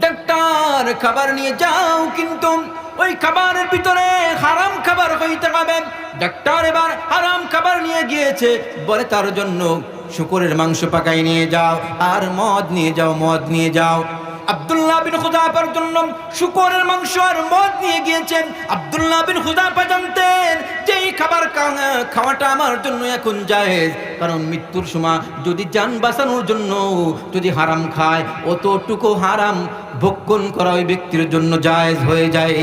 ডাক্তার খাবার নিয়ে যাও, কিন্তু ওই খাবারের ভিতরে হারাম খাবার হইতে হবে। ডাক্তার এবার হারাম খাবার নিয়ে গিয়েছে, বলে তার জন্য শুকরের মাংস পাকাই নিয়ে যাও, আর মদ নিয়ে যাও, মদ নিয়ে যাও। আব্দুল্লাহ বিন হুযাফার জন্য শুকরের মাংস আর মদ নিয়ে গিয়েছেন। আব্দুল্লাহ বিন হুযাফা জানতেন যে এই খাবার খাওয়াটা আমার জন্য এখন জায়েজ, কারণ মৃত্যুর সময় যদি জান বাঁচানোর জন্য যদি হারাম খায়, অতটুকু হারাম ভক্ষণ করা ওই ব্যক্তির জন্য জায়েজ হয়ে যায়।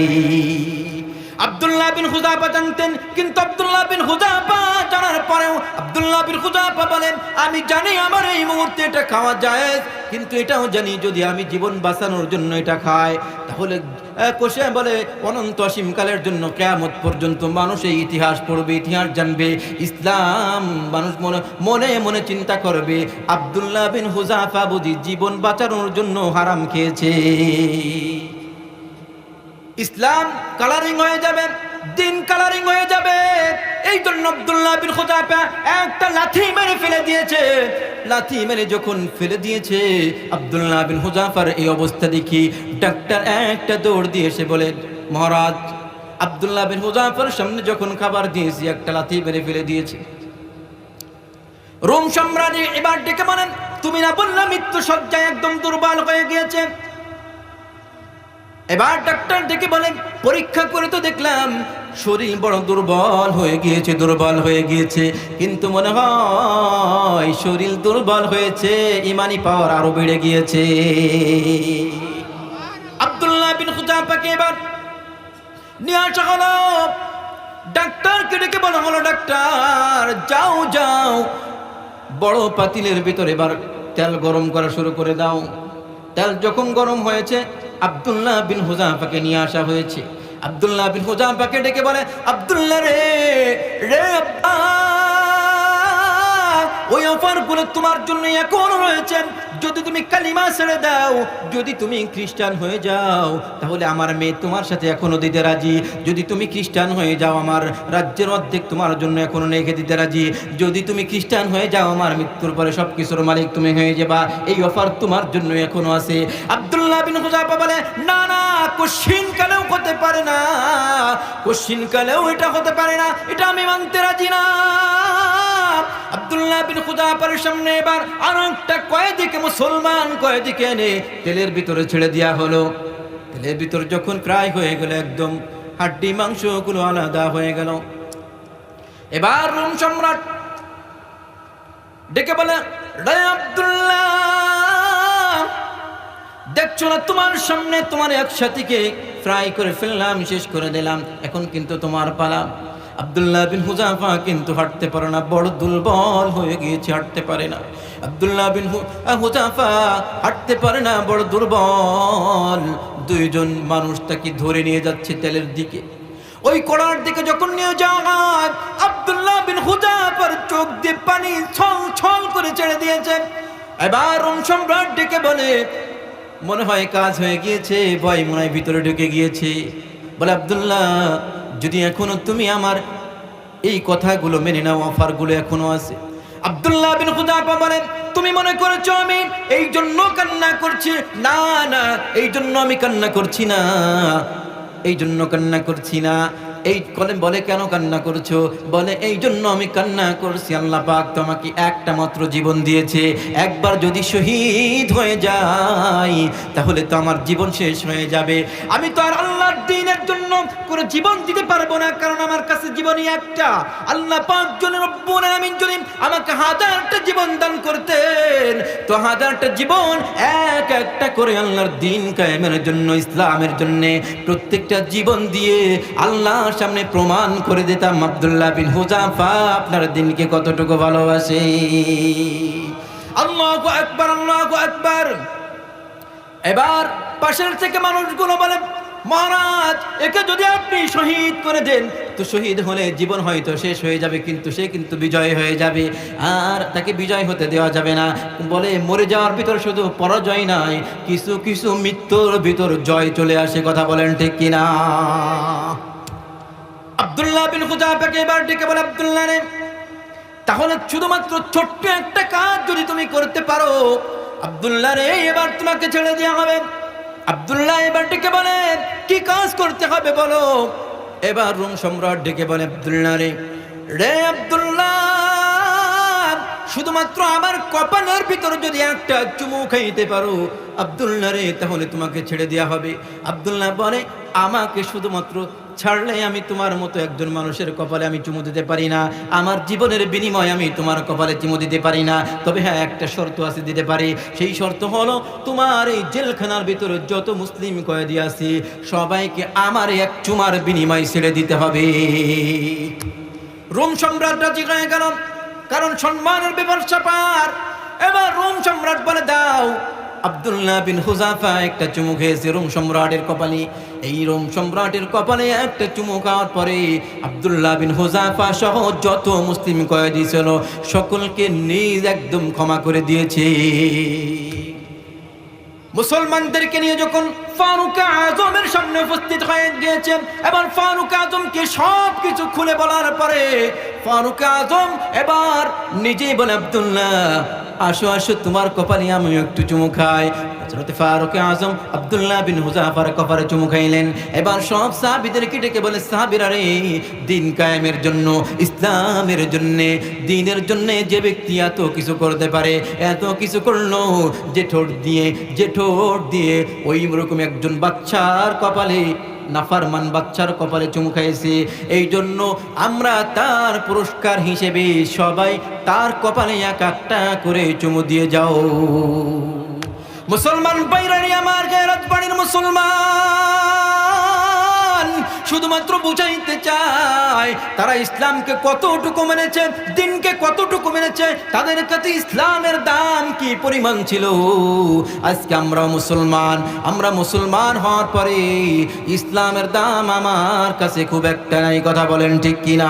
আব্দুল্লাহ বিন হুযাফা জানতেন, কিন্তু আব্দুল্লাহ বিন হুযাফা জানার পরেও আব্দুল্লাহ বিন হুযাফা বলেন, আমি জানি আমার এই মুহূর্তে এটা খাওয়া জায়েজ, কিন্তু এটাও জানি যদি আমি জীবন বাঁচানোর জন্য এটা খাই, তাহলে কোষে বলে অনন্ত অসীমকালের জন্য কিয়ামত পর্যন্ত মানুষ এই ইতিহাস পড়বে, ইতিহাস জানবে, ইসলাম মানুষ মনে মনে চিন্তা করবে, আব্দুল্লাহ বিন হুযাফা বুঝি জীবন বাঁচানোর জন্য হারাম খেয়েছে। ইসলাম কালারিং হয়ে যাবে, দিন কালারিং হয়ে যাবে। এই জন্য আব্দুল্লাহ বিন হুযাফা একটা লাথি মেরে ফেলে দিয়েছে। লাথি মেরে যখন ফেলে দিয়েছে, আব্দুল্লাহ বিন হুযাফার এই অবস্থা দেখি ডাক্তার একটা দৌড় দিয়ে এসে বলে, মহারাজ, আব্দুল্লাহ বিন হুযাফার সামনে যখন খাবার দিয়েছি একটা লাথি মেরে ফেলে দিয়েছে। রোম সম্রাট এবার ডেকে বলেন, তুমি না বললে মৃত্যু শয্যায় একদম দুর্বল হয়ে গিয়েছে? এবার ডাক্তার ডেকে বলেন, পরীক্ষা করে তো দেখলাম শরীর বড় দুর্বল হয়ে গিয়েছে, দুর্বল হয়ে গিয়েছে, কিন্তু মনে হয় শরীর দুর্বল হয়েছে, ইমানি পাওয়ার আরো বেড়ে গিয়েছে। আব্দুল্লাহ বিন হুযাফাকে এবার নিয়ে আসা হলো। ডাক্তারকে ডেকে বলা হলো, ডাক্তার যাও যাও, বড় পাতিলের ভিতরে এবার তেল গরম করা শুরু করে দাও। তেল যখন গরম হয়েছে, আব্দুল্লাহ বিন হুযাফাকে নিয়ে আসা হয়েছে। আব্দুল্লাহ বিন হুযাফাকে ডেকে বলে, আব্দুল্লাহ রে রে আব্বা, ওই অফারগুলো তোমার জন্য এখন রয়েছে। যদি তুমি কালিমা ছেড়ে দাও, যদি তুমি খ্রিস্টান হয়ে যাও, তাহলে আমার মেয়ে তোমার সাথে এখনো দিতে রাজি। যদি তুমি খ্রিস্টান হয়ে যাও, আমার রাজ্যের অর্ধেক তোমার জন্য এখনো রেখে দিতে রাজি। যদি তুমি খ্রিস্টান হয়ে যাও, আমার মৃত্যুর পরে সব কিছুর মালিক তুমি হয়ে যাবা। এই অফার তোমার জন্য এখনো আছে। আব্দুল্লাহ বিন হুযাফা বলে, না না, কোশ্চিন কালেও হতে পারে না, কোশ্চিন কালেও এটা হতে পারে না, এটা আমি মানতে রাজি না। আব্দুল্লাহ বিন হুযাফার সামনে এবার আর একটা কয়েদিকে, মুসলমান কয়েদিকে এনে তেলের ভিতরে ছেড়ে দেওয়া হলো। তেলের ভিতর যখন প্রায় হয়ে গেল, একদম হাড্ডি মাংসগুলো আলাদা হয়ে গেল। এবার রোম সম্রাট ডেকে বলে, রে আব্দুল্লাহ, দেখছো না তোমার সামনে তোমার একসাথীকে ফ্রাই করে ফেললাম, শেষ করে দিলাম, এখন কিন্তু তোমার পালা। আব্দুল্লাহ বিন হুযাফা কিন্তু হাঁটতে পারে না, বড় দুর্বল হয়ে গিয়েছে, হাঁটতে পারে না। আব্দুল্লাহ বিন হুযাফা হাঁটতে পারে না, বড় দুর্বল। দুইজন মানুষ তাকে ধরে নিয়ে যাচ্ছে তেলের দিকে। ওই কড়ার দিকে যখন নিয়ে যাওয়া হয়, আব্দুল্লাহ বিন হুযাফার চোখ দিয়ে পানি ছল ছল করে ছেড়ে দিয়েছে। এবার রোম সম্রাট ডেকে বলে, মনে হয় কাজ হয়ে গিয়েছে, ভয় মনে হয় ভিতরে ঢুকে গিয়েছে। বলে, আব্দুল্লাহ, যদি এখনো তুমি আমার এই কথাগুলো মেনে নাও, অফারগুলো এখনো আছে। আব্দুল্লাহ বিন হুযাফা বলেন, তুমি মনে করেছো আমি এই জন্য কান্না করছি? না না, এই জন্য আমি কান্না করছি না, এই জন্য কান্না করছি না। এই বলে, কেন কান্না করছো? বলে, এই জন্য আমি কান্না করছি, আল্লাহ পাক তোমাকে একটা মাত্র জীবন দিয়েছে, একবার যদি শহীদ হয়ে যাই তাহলে তো আমার জীবন শেষ হয়ে যাবে। আমি তো আর আল্লাহর দ্বীনের জন্য কোনো জীবন দিতে পারবো না, কারণ আমার কাছে জীবনই একটা। আল্লাহ পাক যদি রব্বুল আলামিন যদি আমাকে 1000টা জীবন দান করতেন, তো 1000টা জীবন এক একটা করে আল্লাহর দ্বীন কায়েমের জন্য, ইসলামের জন্য প্রত্যেকটা জীবন দিয়ে আল্লাহর সামনে প্রমাণ করে দিতাম আব্দুল্লাহ বিন হুযাফা আপনার দ্বীনকে কতটুকু ভালোবাসে। আল্লাহু আকবার, আল্লাহু আকবার। এবার পাশের থেকে মানুষগুলো বলে, মহারাজ, একে যদি আপনি শহীদ করে দেন তো শহীদ হলে জীবন হয়তো শেষ হয়ে যাবে, কিন্তু সে কিন্তু বিজয় হয়ে যাবে, আর তাকে বিজয় হতে দেওয়া যাবে না। বলে, মরে যাওয়ার ভিতর শুধু পরাজয় নাই, কিছু কিছু মৃত্যুর ভিতর জয় চলে আসে। কথা বলেন ঠিক কিনা? আব্দুল্লাহ বিন হুযাফাকে এবার ডেকে বলে, আব্দুল্লাহ রে, তাহলে শুধুমাত্র ছোট্ট একটা কাজ যদি তুমি করতে পারো, আব্দুল্লাহ রে, এবার তোমাকে ছেড়ে দেওয়া হবে। আব্দুল্লাহ এবার ডেকে বলে, কি কাজ করতে হবে বলো? এবার রোম সম্রাট ডেকে বলে, আব্দুল্লাহ রে, রে আব্দুল্লাহ, শুধুমাত্র আমার কপালের ভিতর যদি একটা চুমু খাইতে পারো আব্দুল্লাহ রে, তাহলে তোমাকে ছেড়ে দেওয়া হবে। আব্দুল্লাহ বলে, আমাকে শুধুমাত্র ছাড়লে আমি তোমার মতো একজন মানুষের কপালে আমি চুমু দিতে পারি না, আমার জীবনের বিনিময়ে আমি তোমার কপালে চুমু দিতে পারি না। তবে হ্যাঁ, একটা শর্ত আছে, দিতে পারি। সেই শর্ত হলো, তোমার এই জেলখানার ভিতরে যত মুসলিম কয়েদি আছে সবাইকে আমার এক চুমার বিনিময় ছেড়ে দিতে হবে। রোম সম্রাট রাজি হয়ে গেল, কারণ সম্মানের ব্যাপার স্যাপার। এবার রোম সম্রাট বলে, দাও। আব্দুল্লাহ বিন হুযাফা একটা চুমু খেয়েছে রোম সম্রাটের কপালে। এই রোম সম্রাটের কপালে একটা চুমু খাওয়ার পরে আব্দুল্লাহ বিন হুযাফা সহ যত মুসলিম কয়েদি ছিল সকলকে নিজ একদম ক্ষমা করে দিয়েছে। মুসলমানদেরকে নিয়ে যখন ফারুক আজমের সামনে উপস্থিত হয়ে গিয়েছেন, এবার ফারুক আজমকে সব কিছু খুলে বলার পরে ফারুক আজম এবার নিজেই বলে, আব্দুল্লাহ, আসো আসো, তোমার কপালে আমি একটু চুমু খাই। হযরত ফারুক আজম আব্দুল্লাহ বিন হুযাফার কপালে চুমু খাইলেন। এবার সব সাহাবীদেরকে ডেকে বলে, সাহাবীরা রে, দ্বীন কায়েমের জন্য, ইসলামের জন্য, দ্বীনের জন্য যে ব্যক্তি এত কিছু করতে পারে, এত কিছু করলো, যে ঠোঁট দিয়ে ওই রকম একজন বাচ্চার কপালে, নাফরমান বাচ্চার কপালে চুমু খাইছে, এই জন্য আমরা তার পুরস্কার হিসেবে সবাই তার কপালে এক একটা করে চুমু দিয়ে যাও। মুসলমান বাইরানি, আমার গায়রত বাড়ির মুসলমান, শুধুমাত্র বুঝাইতে চায় তারা ইসলামকে কতটুকু মেনেছে, দ্বীনকে কতটুকু মেনেছে, তাদের কাছে ইসলামের দাম কি পরিমাণ ছিল। আজকে আমরা মুসলমান হওয়ার পরে ইসলামের দাম আমার কাছে খুব একটা নাই। কথা বলেন ঠিক কিনা?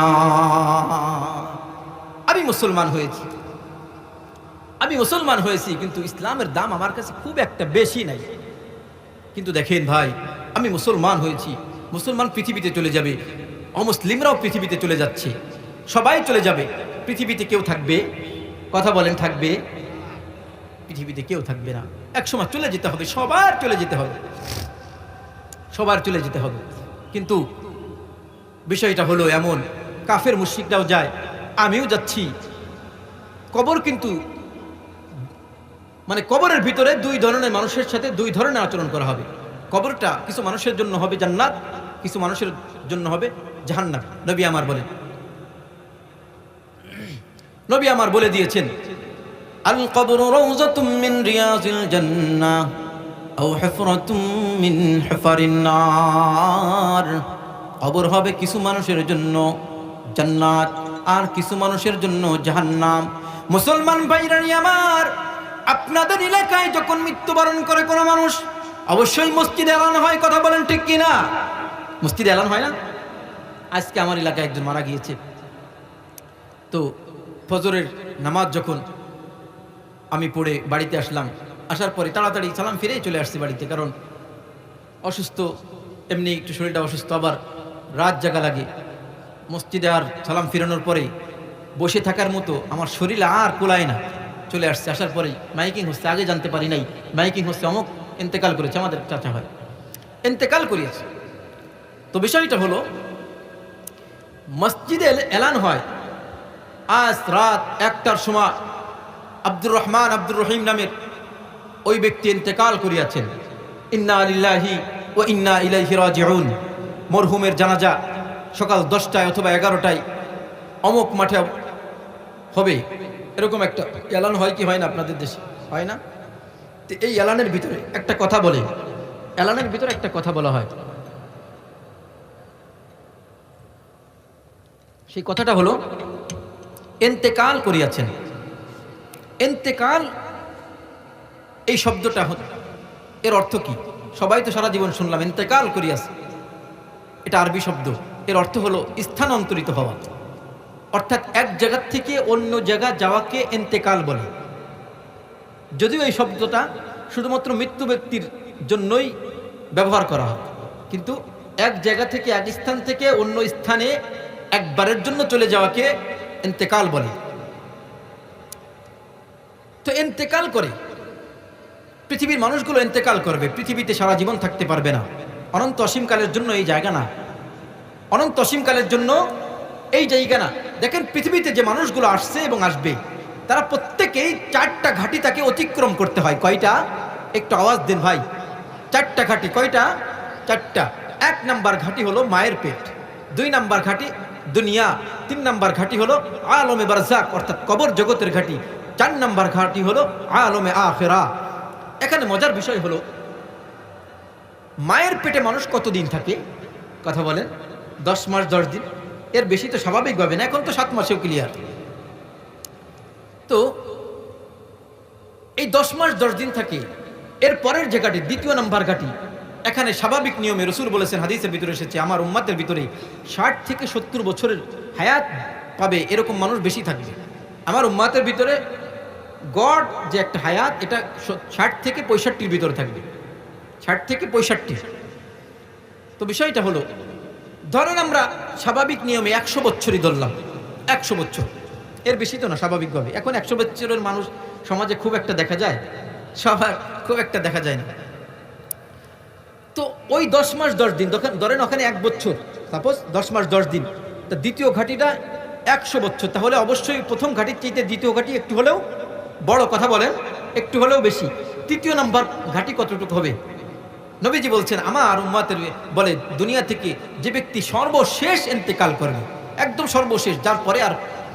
আমি মুসলমান হয়েছি কিন্তু ইসলামের দাম আমার কাছে খুব একটা বেশি নাই। কিন্তু দেখেন ভাই, আমি মুসলমান হয়েছি, মুসলমান পৃথিবীতে চলে যাবে, অমুসলিমরাও পৃথিবীতে চলে যাচ্ছে, সবাই চলে যাবে। পৃথিবীতে কেউ থাকবে? কথা বলেন, থাকবে? পৃথিবীতে কেউ থাকবে না, একসময় চলে যেতে হবে, সবার চলে যেতে হবে। কিন্তু বিষয়টা হলো এমন, কাফের মুশরিকরাও যায়, আমিও যাচ্ছি। কবর কিন্তু কবরের ভিতরে দুই ধরনের মানুষের সাথে দুই ধরনের আচরণ করা হবে। কবরটা কিছু মানুষের জন্য হবে জান্নাত, কিছু মানুষের জন্য হবে জাহান্নাম। নবী আমার বলে দিয়েছেন, আল কবরু রাউযাতুম মিন রিয়াজিল জান্নাহ আও হুফরাতুম মিন হুফারিন নার। কবর হবে কিছু মানুষের জন্য জান্নাত আর কিছু মানুষের জন্য জাহান্নাম। মুসলমান ভাইরা আমার, আপনাদের এলাকায় যখন মৃত্যুবরণ করে কোনো মানুষ, অবশ্যই মসজিদে এলান হয়, কথা বলেন ঠিক কিনা? মসজিদে এলান হয় না? আজকে আমার এলাকায় একজন মারা গিয়েছে, তো ফজরের নামাজ যখন আমি পড়ে বাড়িতে আসলাম, আসার পরে তাড়াতাড়ি সালাম ফিরেই চলে আসছি বাড়িতে, কারণ অসুস্থ, এমনি একটু শরীরটা অসুস্থ, আবার রাত জাগা লাগে। মসজিদে আর সালাম ফিরানোর পরে বসে থাকার মতো আমার শরীর আর কুলায় না, চলে আসছে। আসার পরে মাইকিং হচ্ছে, আগে জানতে পারি নাই মাইকিং হচ্ছে, অমুক ইন্তেকাল করেছে, আমাদের চাচা হয় ইন্তেকাল করিয়েছে। তো বিষয়টা হলো মসজিদে এলান হয়, আজ রাত 1টার সময় আব্দুর রহমান আব্দুর রহিম নামের ওই ব্যক্তি ইন্তেকাল করিয়াছেন। ইন্না লিল্লাহি ওয়া ইন্না ইলাইহি রাজিউন। মরহুমের জানাজা সকাল 10টায় অথবা 11টায় অমুক মাঠে হবে, এরকম একটা এলান হয় কি হয় না আপনাদের দেশে? হয় না? তো এই এলানের ভিতরে একটা কথা বলে, এলানের ভিতরে একটা কথা বলা হয়, সেই কথাটা হলো ইন্তেকাল করিয়াছেন। ইন্তেকাল এই শব্দটা এর অর্থ কি? সবাই তো সারা জীবন শুনলাম ইন্তেকাল করিয়াছে, এটা আরবি শব্দ। এর অর্থ হলো স্থানান্তরিত হওয়া, অর্থাৎ এক জায়গা থেকে অন্য জায়গা যাওয়াকে ইন্তেকাল বলে। যদিও এই শব্দটা শুধুমাত্র মৃত্যু ব্যক্তির জন্যই ব্যবহার করা হয়, কিন্তু এক জায়গা থেকে, এক স্থান থেকে অন্য স্থানে একবারের জন্য চলে যাওয়াকে ইন্তেকাল বলে। তো ইন্তেকাল করে পৃথিবীর মানুষগুলো ইন্তেকাল করবে, পৃথিবীতে সারা জীবন থাকতে পারবে না, অনন্ত অসীমকালের জন্য এই জায়গা না, অনন্ত অসীমকালের জন্য এই জায়গা না। দেখেন পৃথিবীতে যে মানুষগুলো আসছে এবং আসবে, তারা প্রত্যেকেই 4টা ঘাটি তাকে অতিক্রম করতে হয়। কয়টা? একটু আওয়াজ দেন ভাই। 4টা ঘাটি। কয়টা? 4টা। 1 নাম্বার ঘাটি হলো মায়ের পেট, 2 নাম্বার ঘাটি দুনিয়া, 3 নাম্বার ঘাটি হলো আলমে বারজাক অর্থাৎ কবর জগতের ঘাটি, 4 নাম্বার ঘাটি হলো আলমে আখিরা। এখানে মজার বিষয় হলো মায়ের পেটে মানুষ কতদিন থাকে? কথা বলেন। 10 মাস 10 দিন, এর বেশি তো স্বাভাবিকভাবে না, এখন তো 7 মাসেও ক্লিয়ার। তো এই 10 মাস 10 দিন থাকে। এর পরের যে ঘাটি, 2 নাম্বার ঘাটি, এখানে স্বাভাবিক নিয়মে রাসূল বলেছেন, হাদিসের ভিতরে এসেছে, আমার উম্মতের ভিতরে 60 থেকে 70 বছরের হায়াত পাবে এরকম মানুষ বেশি থাকবে। আমার উম্মতের ভিতরে গড় যে একটা হায়াত, এটা 60 থেকে 65-র ভিতরে থাকবে, 60 থেকে 65। তো বিষয়টা হলো, ধরেন আমরা স্বাভাবিক নিয়মে 100 বছরই ধরলাম, 100 বছর, এর বেশি তো না স্বাভাবিকভাবে। এখন 100 বছরের মানুষ সমাজে খুব একটা দেখা যায়? সবার খুব একটা দেখা যায় না। তো ওই 10 মাস 10 দিন, ধরেন ওখানে 1 বছর, সাপোজ 10 মাস 10 দিন, তা দ্বিতীয় ঘাটিটা 100 বছর, তাহলে অবশ্যই প্রথম ঘাটির চাইতে দ্বিতীয় ঘাটি একটু হলেও বড়, কথা বলেন, একটু হলেও বেশি। 3য় নাম্বার ঘাটি কতটুকু হবে? নবীজি বলছেন, আমার উম্মতের বলে দুনিয়া থেকে যে ব্যক্তি সর্বশেষ ইন্তেকাল করবে, একদম সর্বশেষ, যার পরে আর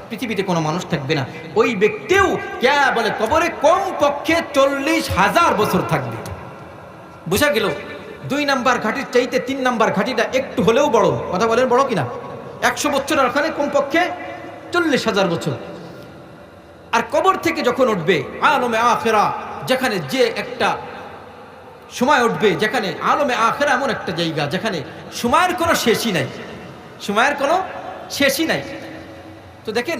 পৃথিবীতে কোনো মানুষ থাকবে না, ওই ব্যক্তিও কে বলে কবরে কম পক্ষে 40,000 বছর থাকবে। বুঝা গেল? 2 নাম্বার ঘাটির চাইতে 3 নাম্বার ঘাটিটা একটু হলেও বড়, কথা বলেন, বড় কিনা? 100 বছর, আর ওখানে কমপক্ষে 40,000 বছর। আর কবর থেকে যখন উঠবে আলমে আখিরা, যেখানে যে একটা সময় উঠবে, যেখানে আলমে আখিরা এমন একটা জায়গা যেখানে সময়ের কোনো শেষই নাই, সময়ের কোনো শেষই নাই। তো দেখেন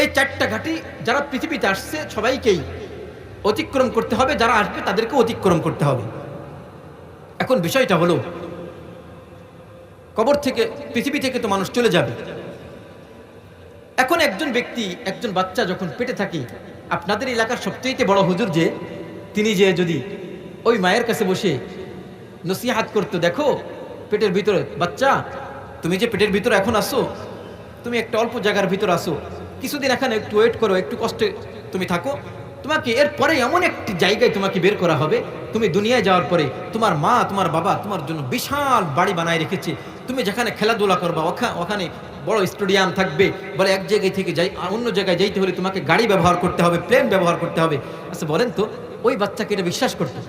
এই 4টা ঘাটি যারা পৃথিবীতে আসছে সবাইকেই অতিক্রম করতে হবে, যারা আসবে তাদেরকে অতিক্রম করতে হবে। এখন বিষয়টা হলো, কবর থেকে, পৃথিবী থেকে তো মানুষ চলে যাবে। এখন একজন ব্যক্তি, একজন বাচ্চা যখন পেটে থাকে, আপনাদের এলাকার সবচেয়ে বড় হুজুর যে, তিনি যে যদি ওই মায়ের কাছে বসে নসিহাত করতো, দেখো পেটের ভিতরে বাচ্চা, তুমি যে পেটের ভিতরে এখন আসো, তুমি একটা অল্প জায়গার ভিতর আসো, কিছুদিন এখানে একটু ওয়েট করো, একটু কষ্টে তুমি থাকো, তোমাকে এরপরে এমন একটি জায়গায় তোমাকে বের করা হবে, তুমি দুনিয়ায় যাওয়ার পরে তোমার মা তোমার বাবা তোমার জন্য বিশাল বাড়ি বানায় রেখেছে, তুমি যেখানে খেলাধুলা করবা ওখানে বড় স্টেডিয়াম থাকবে, বলে এক জায়গায় থেকে যাই অন্য জায়গায় যাইতে হলে তোমাকে গাড়ি ব্যবহার করতে হবে, প্লেন ব্যবহার করতে হবে। আচ্ছা বলেন তো, ওই বাচ্চাকে এটা বিশ্বাস করতো?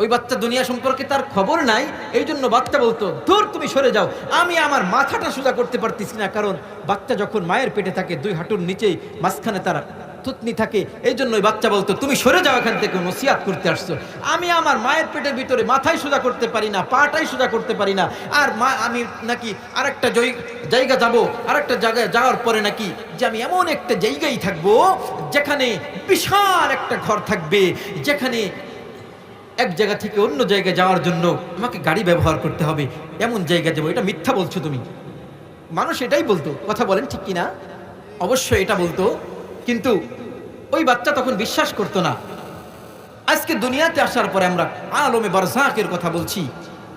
ওই বাচ্চা দুনিয়া সম্পর্কে তার খবর নাই, এই জন্য বাচ্চা বলতো, দূর তুমি সরে যাও, আমি আমার মাথাটা সোজা করতে পারতেছি না। কারণ বাচ্চা যখন মায়ের পেটে থাকে, 2 হাঁটুর নিচেই মাঝখানে তার থুতনি থাকে। এই জন্য ওই বাচ্চা বলতো, তুমি সরে যাও এখান থেকে, নসিহত করতে আসছো। আমি আমার মায়ের পেটের ভিতরে মাথায় সোজা করতে পারি না, পাটাই সোজা করতে পারি না, আর মা আমি নাকি আরেকটা জায়গা যাব, আরেকটা জায়গায় যাওয়ার পরে নাকি যে আমি এমন একটা জায়গায় থাকবো যেখানে বিশাল একটা ঘর থাকবে, যেখানে এক জায়গা থেকে অন্য জায়গায় যাওয়ার জন্য আমাকে গাড়ি ব্যবহার করতে হবে, এমন জায়গায় যাবো। এটা মিথ্যা বলছো তুমি। মানুষ এটাই বলতো, কথা বলেন ঠিক কিনা? অবশ্যই এটা বলতো, কিন্তু ওই বাচ্চা তখন বিশ্বাস করতো না। আজকে দুনিয়াতে আসার পরে আমরা আলমে বারজাকের কথা বলছি,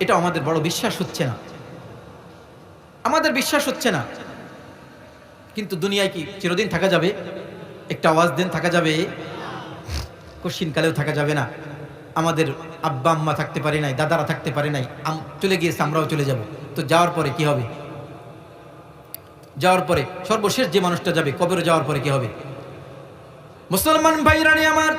এটা আমাদের বড় বিশ্বাস হচ্ছে না, আমাদের বিশ্বাস হচ্ছে না। কিন্তু দুনিয়ায় কি চিরদিন থাকা যাবে? একটা আওয়াজ দেন, থাকা যাবে? কশিনকালেও থাকা যাবে না। আমাদের আব্বা আম্মা থাকতে পারে নাই, দাদারা থাকতে পারে নাই, চলে গিয়েছে, আমরাও চলে যাব। তো যাওয়ার পরে কি হবে? যাওয়ার পরে সর্বশেষ যে মানুষটা যাবে কবরে, যাওয়ার পরে কি হবে? মুসলমান ভাইরানি আমার,